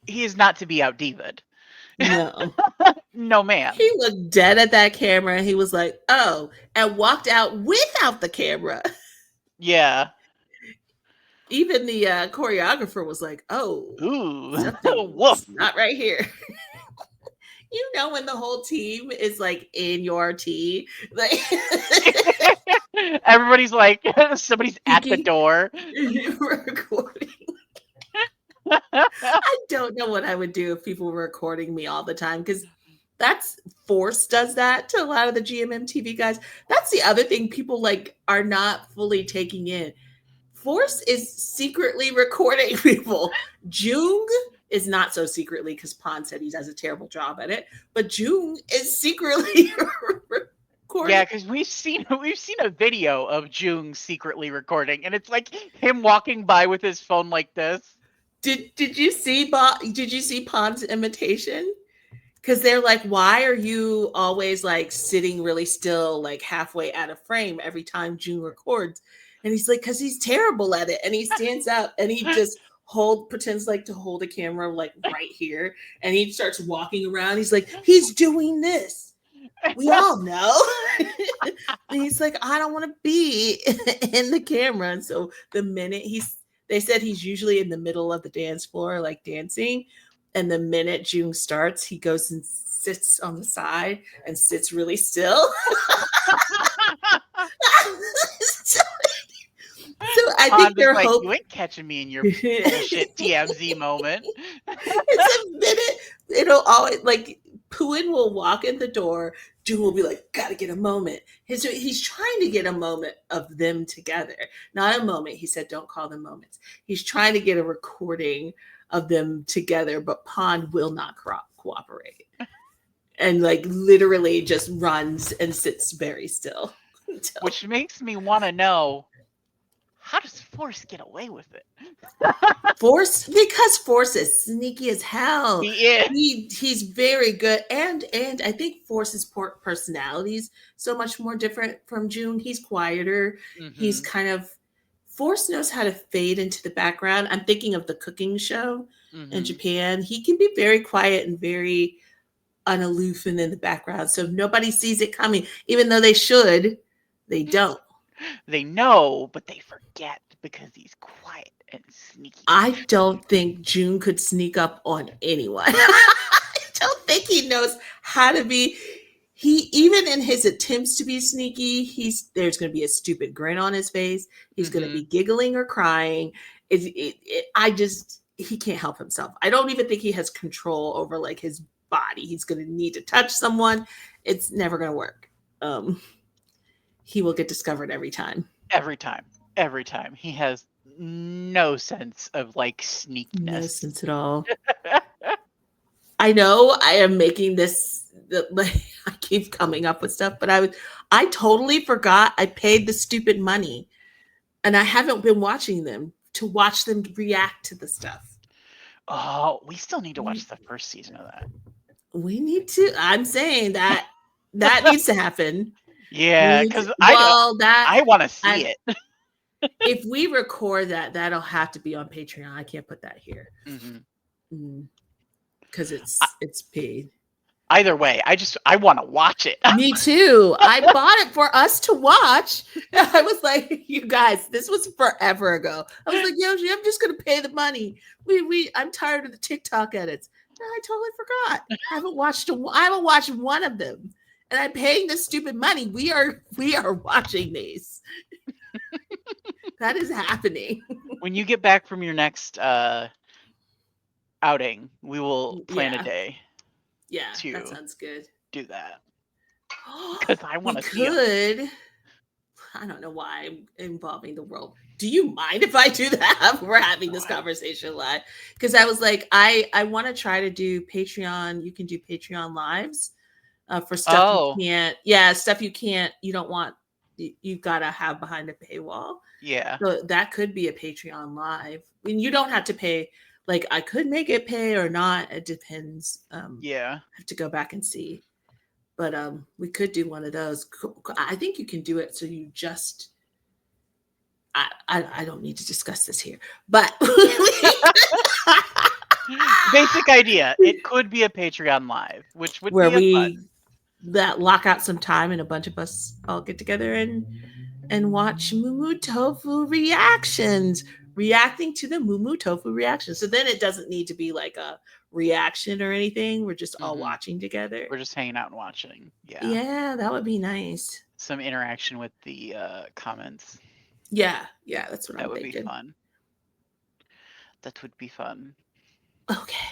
[SPEAKER 2] he is not to be out divaed.
[SPEAKER 1] No.
[SPEAKER 2] No, ma'am.
[SPEAKER 1] He looked dead at that camera. He was like, "Oh," and walked out without the camera.
[SPEAKER 2] Yeah.
[SPEAKER 1] Even the choreographer was like, "Oh,
[SPEAKER 2] Ooh.
[SPEAKER 1] something's
[SPEAKER 2] Woof.
[SPEAKER 1] not right here." You know when the whole team is like in your tea, like
[SPEAKER 2] Everybody's like, somebody's at the
[SPEAKER 1] Thinking-
[SPEAKER 2] door.
[SPEAKER 1] recording. I don't know what I would do if people were recording me all the time, because that's Force does that to a lot of the GMM TV guys. That's the other thing people like are not fully taking in. Force is secretly recording people. Jung is not so secretly, because Pon said he does a terrible job at it, but Jung is secretly recording.
[SPEAKER 2] Yeah, because we've seen a video of Jung secretly recording, and it's like him walking by with his phone like this.
[SPEAKER 1] Did you see Pon's imitation? Because they're like, "Why are you always like sitting really still, like halfway out of frame every time June records?" And he's like, "Because he's terrible at it." And he stands up and he just pretends like to hold a camera like right here, and he starts walking around. He's like, "He's doing this. We all know." And he's like, "I don't want to be in the camera." And so the minute they said he's usually in the middle of the dance floor, like dancing. And the minute June starts, he goes and sits on the side and sits really still. So I
[SPEAKER 2] Pon
[SPEAKER 1] think
[SPEAKER 2] was
[SPEAKER 1] their
[SPEAKER 2] like,
[SPEAKER 1] hope.
[SPEAKER 2] you ain't catching me in your bullshit TMZ moment.
[SPEAKER 1] It's a minute. It'll always like Puin will walk in the door. June will be like, "Gotta get a moment." He's trying to get a moment of them together, not a moment. He said, "Don't call them moments." He's trying to get a recording of them together, but Pond will not cooperate, and like literally just runs and sits very still.
[SPEAKER 2] Which makes me want to know, how does Force get away with it?
[SPEAKER 1] Because Force is sneaky as hell.
[SPEAKER 2] He is.
[SPEAKER 1] He's very good, and I think Force's personality is so much more different from June. He's quieter. He's kind of Force knows how to fade into the background. I'm thinking of the cooking show in Japan. He can be very quiet and very unaloof and in the background, so nobody sees it coming, even though they should. They don't.
[SPEAKER 2] They know, but they forget because he's quiet and sneaky.
[SPEAKER 1] I don't think June could sneak up on anyone. I don't think he knows how to be. He, even in his attempts to be sneaky, there's going to be a stupid grin on his face. He's going to be giggling or crying. He can't help himself. I don't even think he has control over like his body. He's going to need to touch someone. It's never going to work. He will get discovered every time.
[SPEAKER 2] Every time. He has no sense of like sneakiness.
[SPEAKER 1] No sense at all. I know I am making this, I keep coming up with stuff, but I totally forgot I paid the stupid money, and I haven't been watching them to watch them react to the stuff.
[SPEAKER 2] Oh, we still need to watch the first season of that.
[SPEAKER 1] We need to. I'm saying that needs to happen.
[SPEAKER 2] Yeah, because I want to see it.
[SPEAKER 1] If we record that'll have to be on Patreon. I can't put that here because it's paid.
[SPEAKER 2] Either way, I want to watch it.
[SPEAKER 1] Me too. I bought it for us to watch. I was like, you guys, this was forever ago. I was like, Yoshi, I'm just gonna pay the money. I'm tired of the TikTok edits. No, I totally forgot. I haven't watched one of them. And I'm paying this stupid money. We are watching these. That is happening.
[SPEAKER 2] When you get back from your next outing, we will plan a day.
[SPEAKER 1] Yeah, that sounds good.
[SPEAKER 2] Do that. Because I want to see it.
[SPEAKER 1] I don't know why I'm involving the world. Do you mind if I do that? We're having this conversation live because I was like, I want to try to do Patreon. You can do Patreon lives for stuff you can't. Yeah, stuff you can't. You don't want. You gotta have behind a paywall.
[SPEAKER 2] Yeah.
[SPEAKER 1] So that could be a Patreon live. I mean, you don't have to pay. Like I could make it pay or not. It depends.
[SPEAKER 2] Yeah.
[SPEAKER 1] I have to go back and see. But we could do one of those. I think you can do it so you just I don't need to discuss this here. But
[SPEAKER 2] basic idea. It could be a Patreon live, which would
[SPEAKER 1] where
[SPEAKER 2] be fun.
[SPEAKER 1] that lock out some time and a bunch of us all get together and watch MUMU-TOFU reactions, reacting to the MUMU-TOFU reactions. So then it doesn't need to be like a reaction or anything. We're just all watching together.
[SPEAKER 2] We're just hanging out and watching. Yeah.
[SPEAKER 1] Yeah, that would be nice.
[SPEAKER 2] Some interaction with the comments.
[SPEAKER 1] Yeah, that's what
[SPEAKER 2] that
[SPEAKER 1] I'm
[SPEAKER 2] would
[SPEAKER 1] thinking.
[SPEAKER 2] be fun. That would be fun.
[SPEAKER 1] Okay.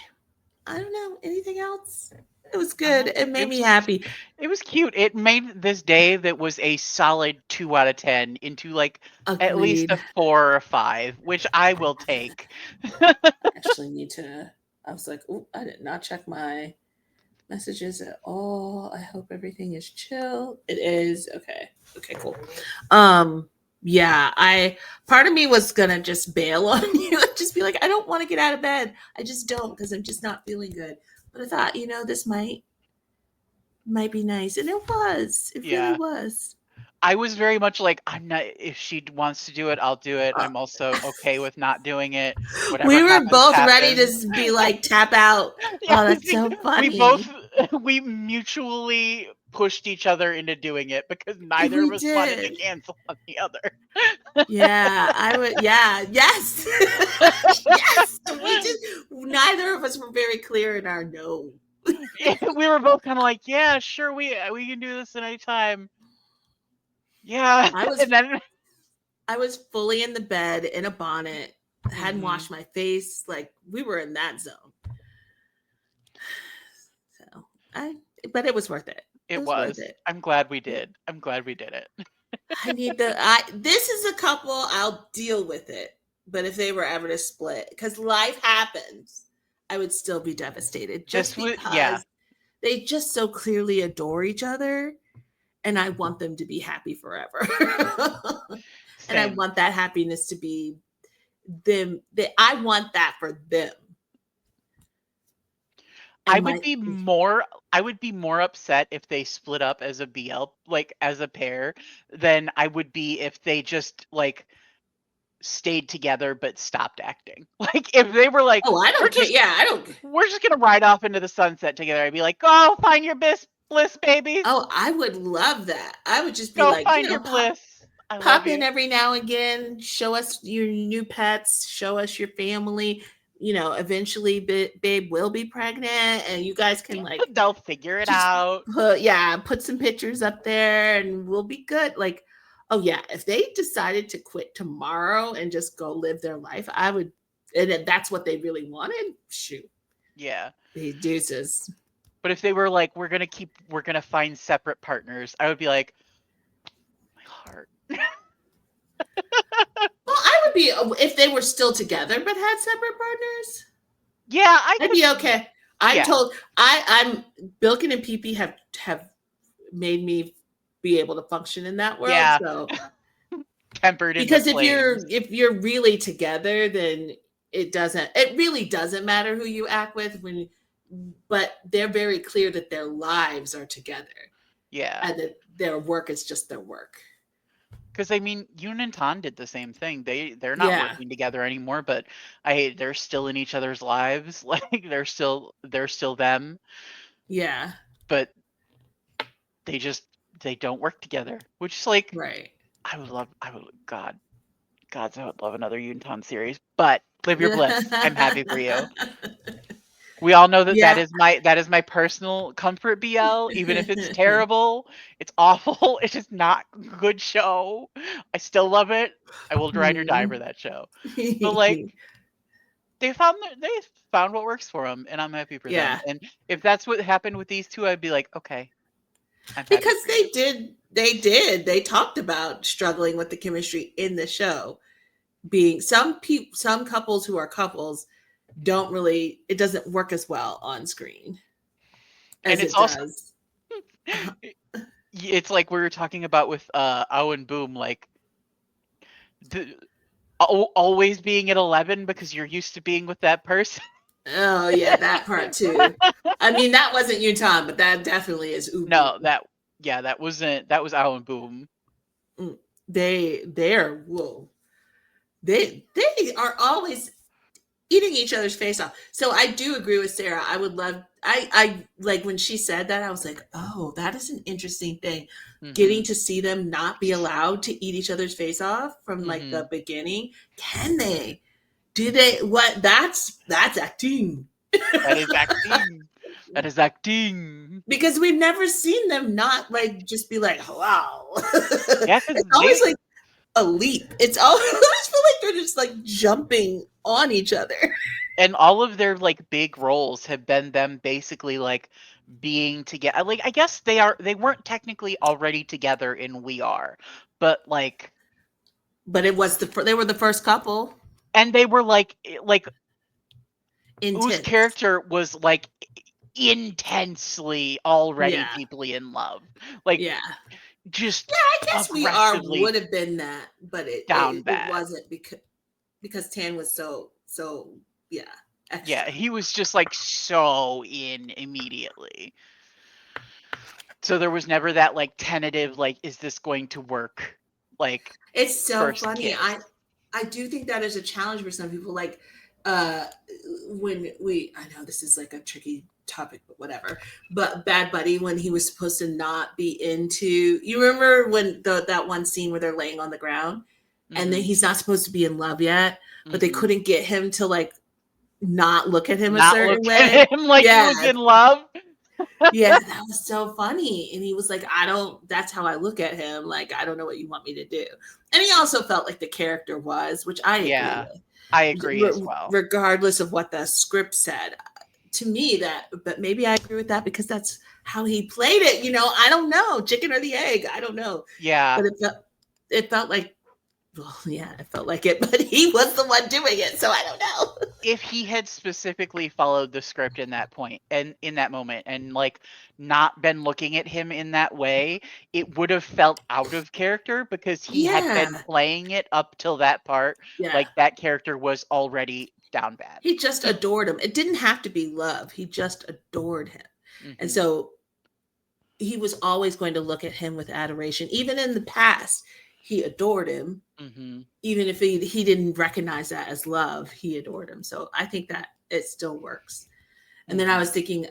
[SPEAKER 1] I don't know. Anything else? It was good. It made me happy.
[SPEAKER 2] It was cute. It made this day that was a solid 2 out of 10 into like at least a 4 or a 5, which I will take.
[SPEAKER 1] Actually need to. I was like, oh, I did not check my messages at all. I hope everything is chill. It is. Okay, cool. Yeah, part of me was gonna just bail on you and just be like, I don't want to get out of bed. I just don't because I'm just not feeling good. But I thought, this might be nice, and it was. It really was.
[SPEAKER 2] I was very much like, I'm not. If she wants to do it, I'll do it. I'm also okay with not doing it. Whatever
[SPEAKER 1] we were
[SPEAKER 2] happens,
[SPEAKER 1] both
[SPEAKER 2] happens.
[SPEAKER 1] ready to be like tap out. Oh, that's so funny.
[SPEAKER 2] We mutually pushed each other into doing it because neither of us wanted to cancel on the other.
[SPEAKER 1] Yeah, I would. Yeah, yes, yes. Neither of us were very clear in our no.
[SPEAKER 2] We were both kind of like, yeah, sure, we can do this at any time. Yeah,
[SPEAKER 1] I was fully in the bed in a bonnet, hadn't washed my face. Like we were in that zone. So but it was worth it.
[SPEAKER 2] It was. Worth it. I'm glad we did. I'm glad we did it.
[SPEAKER 1] This is a couple. I'll deal with it. But if they were ever to split, because life happens, I would still be devastated. Just because they just so clearly adore each other. And I want them to be happy forever. And I want that happiness to be them. I want that for them.
[SPEAKER 2] And I would be more upset if they split up as a BL, like as a pair, than I would be if they just like stayed together but stopped acting. Like if they were like,
[SPEAKER 1] oh, I don't care. I don't.
[SPEAKER 2] We're just gonna ride off into the sunset together. I'd be like, go find your bliss, babies.
[SPEAKER 1] Oh, I would love that. I would just be
[SPEAKER 2] go
[SPEAKER 1] like,
[SPEAKER 2] find your bliss.
[SPEAKER 1] Pop in every now and again. Show us your new pets. Show us your family. Eventually, babe will be pregnant, and you guys can
[SPEAKER 2] they'll figure it out.
[SPEAKER 1] Put some pictures up there, and we'll be good. Like, oh yeah, if they decided to quit tomorrow and just go live their life, I would. And if that's what they really wanted, shoot.
[SPEAKER 2] Yeah,
[SPEAKER 1] these deuces.
[SPEAKER 2] But if they were like, we're gonna find separate partners, I would be like, my heart.
[SPEAKER 1] Well, I would be if they were still together but had separate partners.
[SPEAKER 2] Yeah,
[SPEAKER 1] I'd be okay. I'm Bilkin and Pee have made me be able to function in that world.
[SPEAKER 2] Yeah.
[SPEAKER 1] So
[SPEAKER 2] tempered
[SPEAKER 1] because if you're really together, then it really doesn't matter who you act with but they're very clear that their lives are together.
[SPEAKER 2] Yeah.
[SPEAKER 1] And that their work is just their work. Because
[SPEAKER 2] I mean, Yoon and Tan did the same thing. They're not working together anymore, but they're still in each other's lives. Like they're still them.
[SPEAKER 1] Yeah.
[SPEAKER 2] But they don't work together, which is like
[SPEAKER 1] right.
[SPEAKER 2] I would love another Yoon Tan series. But live your bliss. I'm happy for you. We all know that that is my personal comfort BL, even if it's terrible, it's awful, it's just not a good show. I still love it. I will ride or die for that show. But like they found what works for them, and I'm happy for them. And if that's what happened with these two, I'd be like, okay.
[SPEAKER 1] Because they talked about struggling with the chemistry in the show. Being some couples who are couples don't really, it doesn't work as well on screen as it does.
[SPEAKER 2] It's like we were talking about with Ao and Boom, like always being at 11 because you're used to being with that person.
[SPEAKER 1] Oh yeah, that part too. I mean, that wasn't Yutang, but that definitely is Ubu.
[SPEAKER 2] No, that was Ao and Boom.
[SPEAKER 1] They're whoa. They are always eating each other's face off. So I do agree with Sarah. I would love, I like when she said that, I was like, oh, that is an interesting thing. Getting to see them not be allowed to eat each other's face off from like the beginning. Can they? Do they? What? That's acting.
[SPEAKER 2] That is acting. That is acting.
[SPEAKER 1] Because we've never seen them not like just be like, wow.
[SPEAKER 2] Yeah,
[SPEAKER 1] it's always like a leap. It's always feel like they're just like jumping on each other.
[SPEAKER 2] And all of their like big roles have been them basically like being together. Like I guess they weren't technically already together in We Are, but like.
[SPEAKER 1] But it was they were the first couple.
[SPEAKER 2] And they were like
[SPEAKER 1] intense.
[SPEAKER 2] Whose character was like intensely already deeply in love. Like just
[SPEAKER 1] I guess We Are would have been that, but it wasn't because Tan was so extra.
[SPEAKER 2] Yeah, he was just like so in immediately. So there was never that like tentative like, is this going to work? Like
[SPEAKER 1] it's so funny. Kiss. I do think that is a challenge for some people. Like when I know this is like a tricky topic, but whatever. But Bad Buddy, when he was supposed to not be into, you remember when that one scene where they're laying on the ground and then he's not supposed to be in love yet, but they couldn't get him to like not look at him a certain way.
[SPEAKER 2] At him like he was in love.
[SPEAKER 1] Yeah, that was so funny. And he was like, that's how I look at him. Like, I don't know what you want me to do. And he also felt like the character was, which I agree with.
[SPEAKER 2] I agree as well.
[SPEAKER 1] Regardless of what the script said. To me, but maybe I agree with that because that's how he played it. You know, I don't know. Chicken or the egg. I don't know.
[SPEAKER 2] Yeah.
[SPEAKER 1] But it felt like, well, yeah, it felt like it, but he was the one doing it. So I don't know.
[SPEAKER 2] If he had specifically followed the script in that point and in that moment and like not been looking at him in that way, it would have felt out of character because he had been playing it up till that part. Yeah. Like that character was already down bad.
[SPEAKER 1] He just adored him. It didn't have to be love. He just adored him. And so he was always going to look at him with adoration. Even in the past, he adored him. Even if he didn't recognize that as love, he adored him. So I think that it still works. And then I was thinking,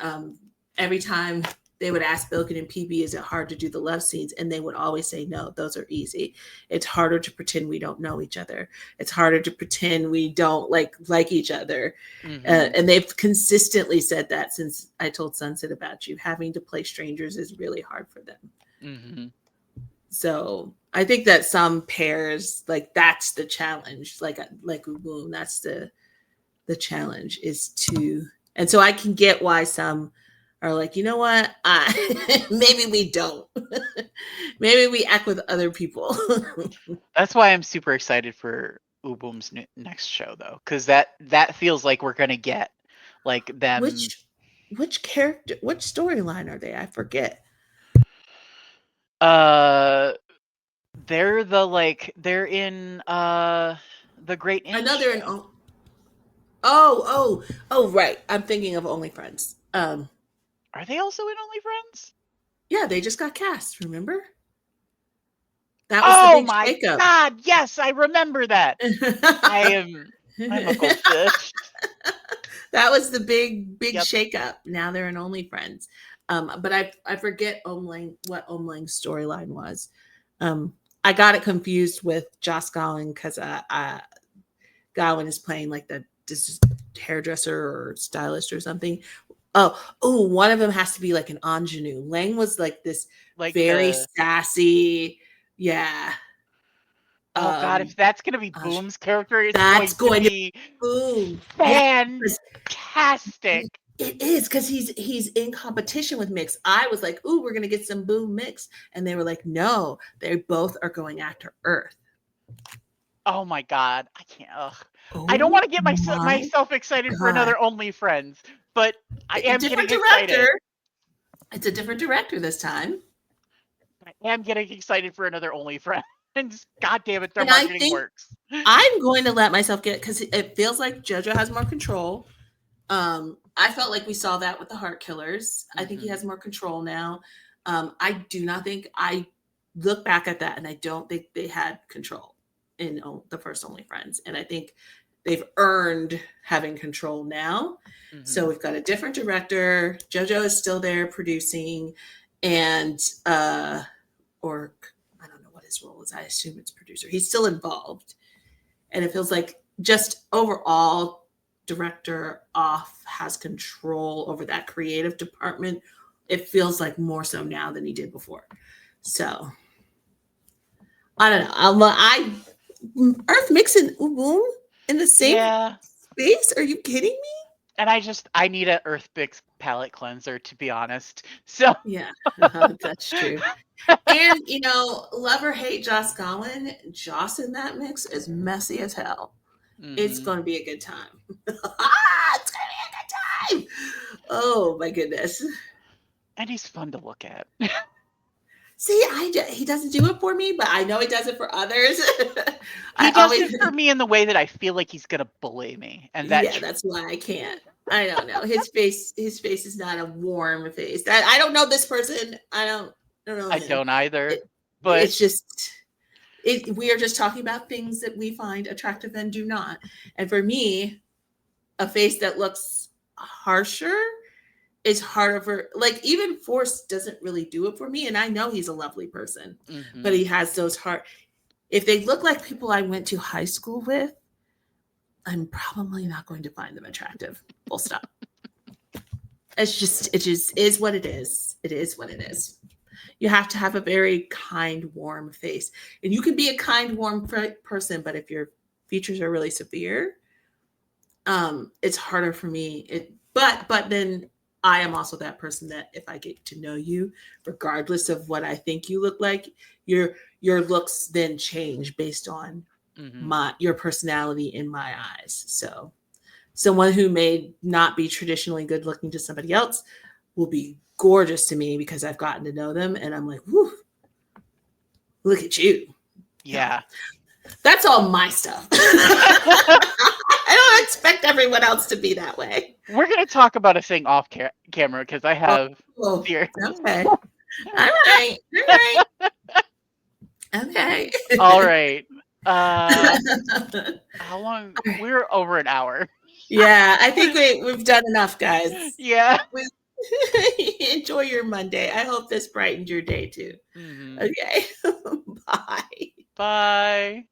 [SPEAKER 1] every time they would ask Bilkin and PB, is it hard to do the love scenes? And they would always say, no, those are easy. It's harder to pretend we don't know each other. It's harder to pretend we don't like each other. And they've consistently said that since I told Sunset about you. Having to play strangers is really hard for them. So I think that some pairs, like that's the challenge, like Uboom, that's the challenge is to, and so I can get why some are like, you know what, maybe we don't. Maybe we act with other people.
[SPEAKER 2] That's why I'm super excited for Uboom's next show though, because that feels like we're gonna get like them.
[SPEAKER 1] Which character, which storyline are they? I forget.
[SPEAKER 2] They're in the Great Inch.
[SPEAKER 1] Another in oh right. I'm thinking of Only Friends.
[SPEAKER 2] Are they also in Only Friends?
[SPEAKER 1] Yeah, they just got cast, remember? That was the big shakeup.
[SPEAKER 2] God, yes, I remember that. I'm a goldfish.
[SPEAKER 1] That was the big shakeup. Now they're in Only Friends. But I forget what Omlang's storyline was. I got it confused with Joss Gowan because Gowan is playing like this hairdresser or stylist or something. Oh, one of them has to be like an ingenue. Lang was like this very sassy. Yeah.
[SPEAKER 2] Oh God, if that's gonna be Boom's character, it's
[SPEAKER 1] that's
[SPEAKER 2] going to be
[SPEAKER 1] Boom.
[SPEAKER 2] Fantastic.
[SPEAKER 1] It is because he's in competition with Mix. I was like, "Ooh, we're gonna get some Boom Mix," and they were like, "No, they both are going after Earth."
[SPEAKER 2] Oh my god, I can't. Ugh. I don't
[SPEAKER 1] Oh
[SPEAKER 2] want to get
[SPEAKER 1] my
[SPEAKER 2] myself excited for
[SPEAKER 1] god!
[SPEAKER 2] another OnlyFriends, but I am
[SPEAKER 1] Different
[SPEAKER 2] getting excited.
[SPEAKER 1] director. It's a different director this time.
[SPEAKER 2] I am getting excited for another OnlyFriends. God damn it, their
[SPEAKER 1] And I
[SPEAKER 2] marketing
[SPEAKER 1] think
[SPEAKER 2] works.
[SPEAKER 1] I'm going to let myself get because it feels like JoJo has more control. I felt like we saw that with the Heart Killers. I think he has more control now. I do not think I look back at that and I don't think they had control in the first OnlyFriends. And I think they've earned having control now. So we've got a different director. JoJo is still there producing, and or I don't know what his role is. I assume it's producer. He's still involved. And it feels like just overall director off has control over that creative department. It feels like more so now than he did before. So I don't know. I Earth Mix and Boom in the same space? Are you kidding me?
[SPEAKER 2] And I need a Earthbix palette cleanser, to be honest. So
[SPEAKER 1] yeah, that's true. And you know, love or hate Joss Gowan, Joss in that mix is messy as hell. It's going to be a good time. It's going to be a good time. Oh my goodness.
[SPEAKER 2] And he's fun to look at.
[SPEAKER 1] See, he doesn't do it for me, but I know he does it for others.
[SPEAKER 2] He does it for me in the way that I feel like he's gonna bully me, and
[SPEAKER 1] that's why I can't. I don't know. His face is not a warm face. I don't know this person. I don't know.
[SPEAKER 2] I don't either.
[SPEAKER 1] But it's just we are just talking about things that we find attractive and do not. And for me, a face that looks harsher is harder for, like, even Force doesn't really do it for me. And I know he's a lovely person, but he has those if they look like people I went to high school with, I'm probably not going to find them attractive. Full stop. It just is what it is. It is what it is. You have to have a very kind, warm face. And you can be a kind, warm person, but if your features are really severe, it's harder for me. But then I am also that person that if I get to know you, regardless of what I think you look like, your looks then change based on your personality in my eyes. So someone who may not be traditionally good looking to somebody else will be gorgeous to me because I've gotten to know them and I'm like, whoo, look at you.
[SPEAKER 2] Yeah.
[SPEAKER 1] That's all my stuff. I don't expect everyone else to be that way.
[SPEAKER 2] We're going to talk about a thing off camera because I have
[SPEAKER 1] Okay. All right. Okay.
[SPEAKER 2] All right. How long? We're over an hour.
[SPEAKER 1] Yeah, I think we've done enough, guys.
[SPEAKER 2] Yeah.
[SPEAKER 1] Enjoy your Monday. I hope this brightened your day too. Okay. Bye.
[SPEAKER 2] Bye.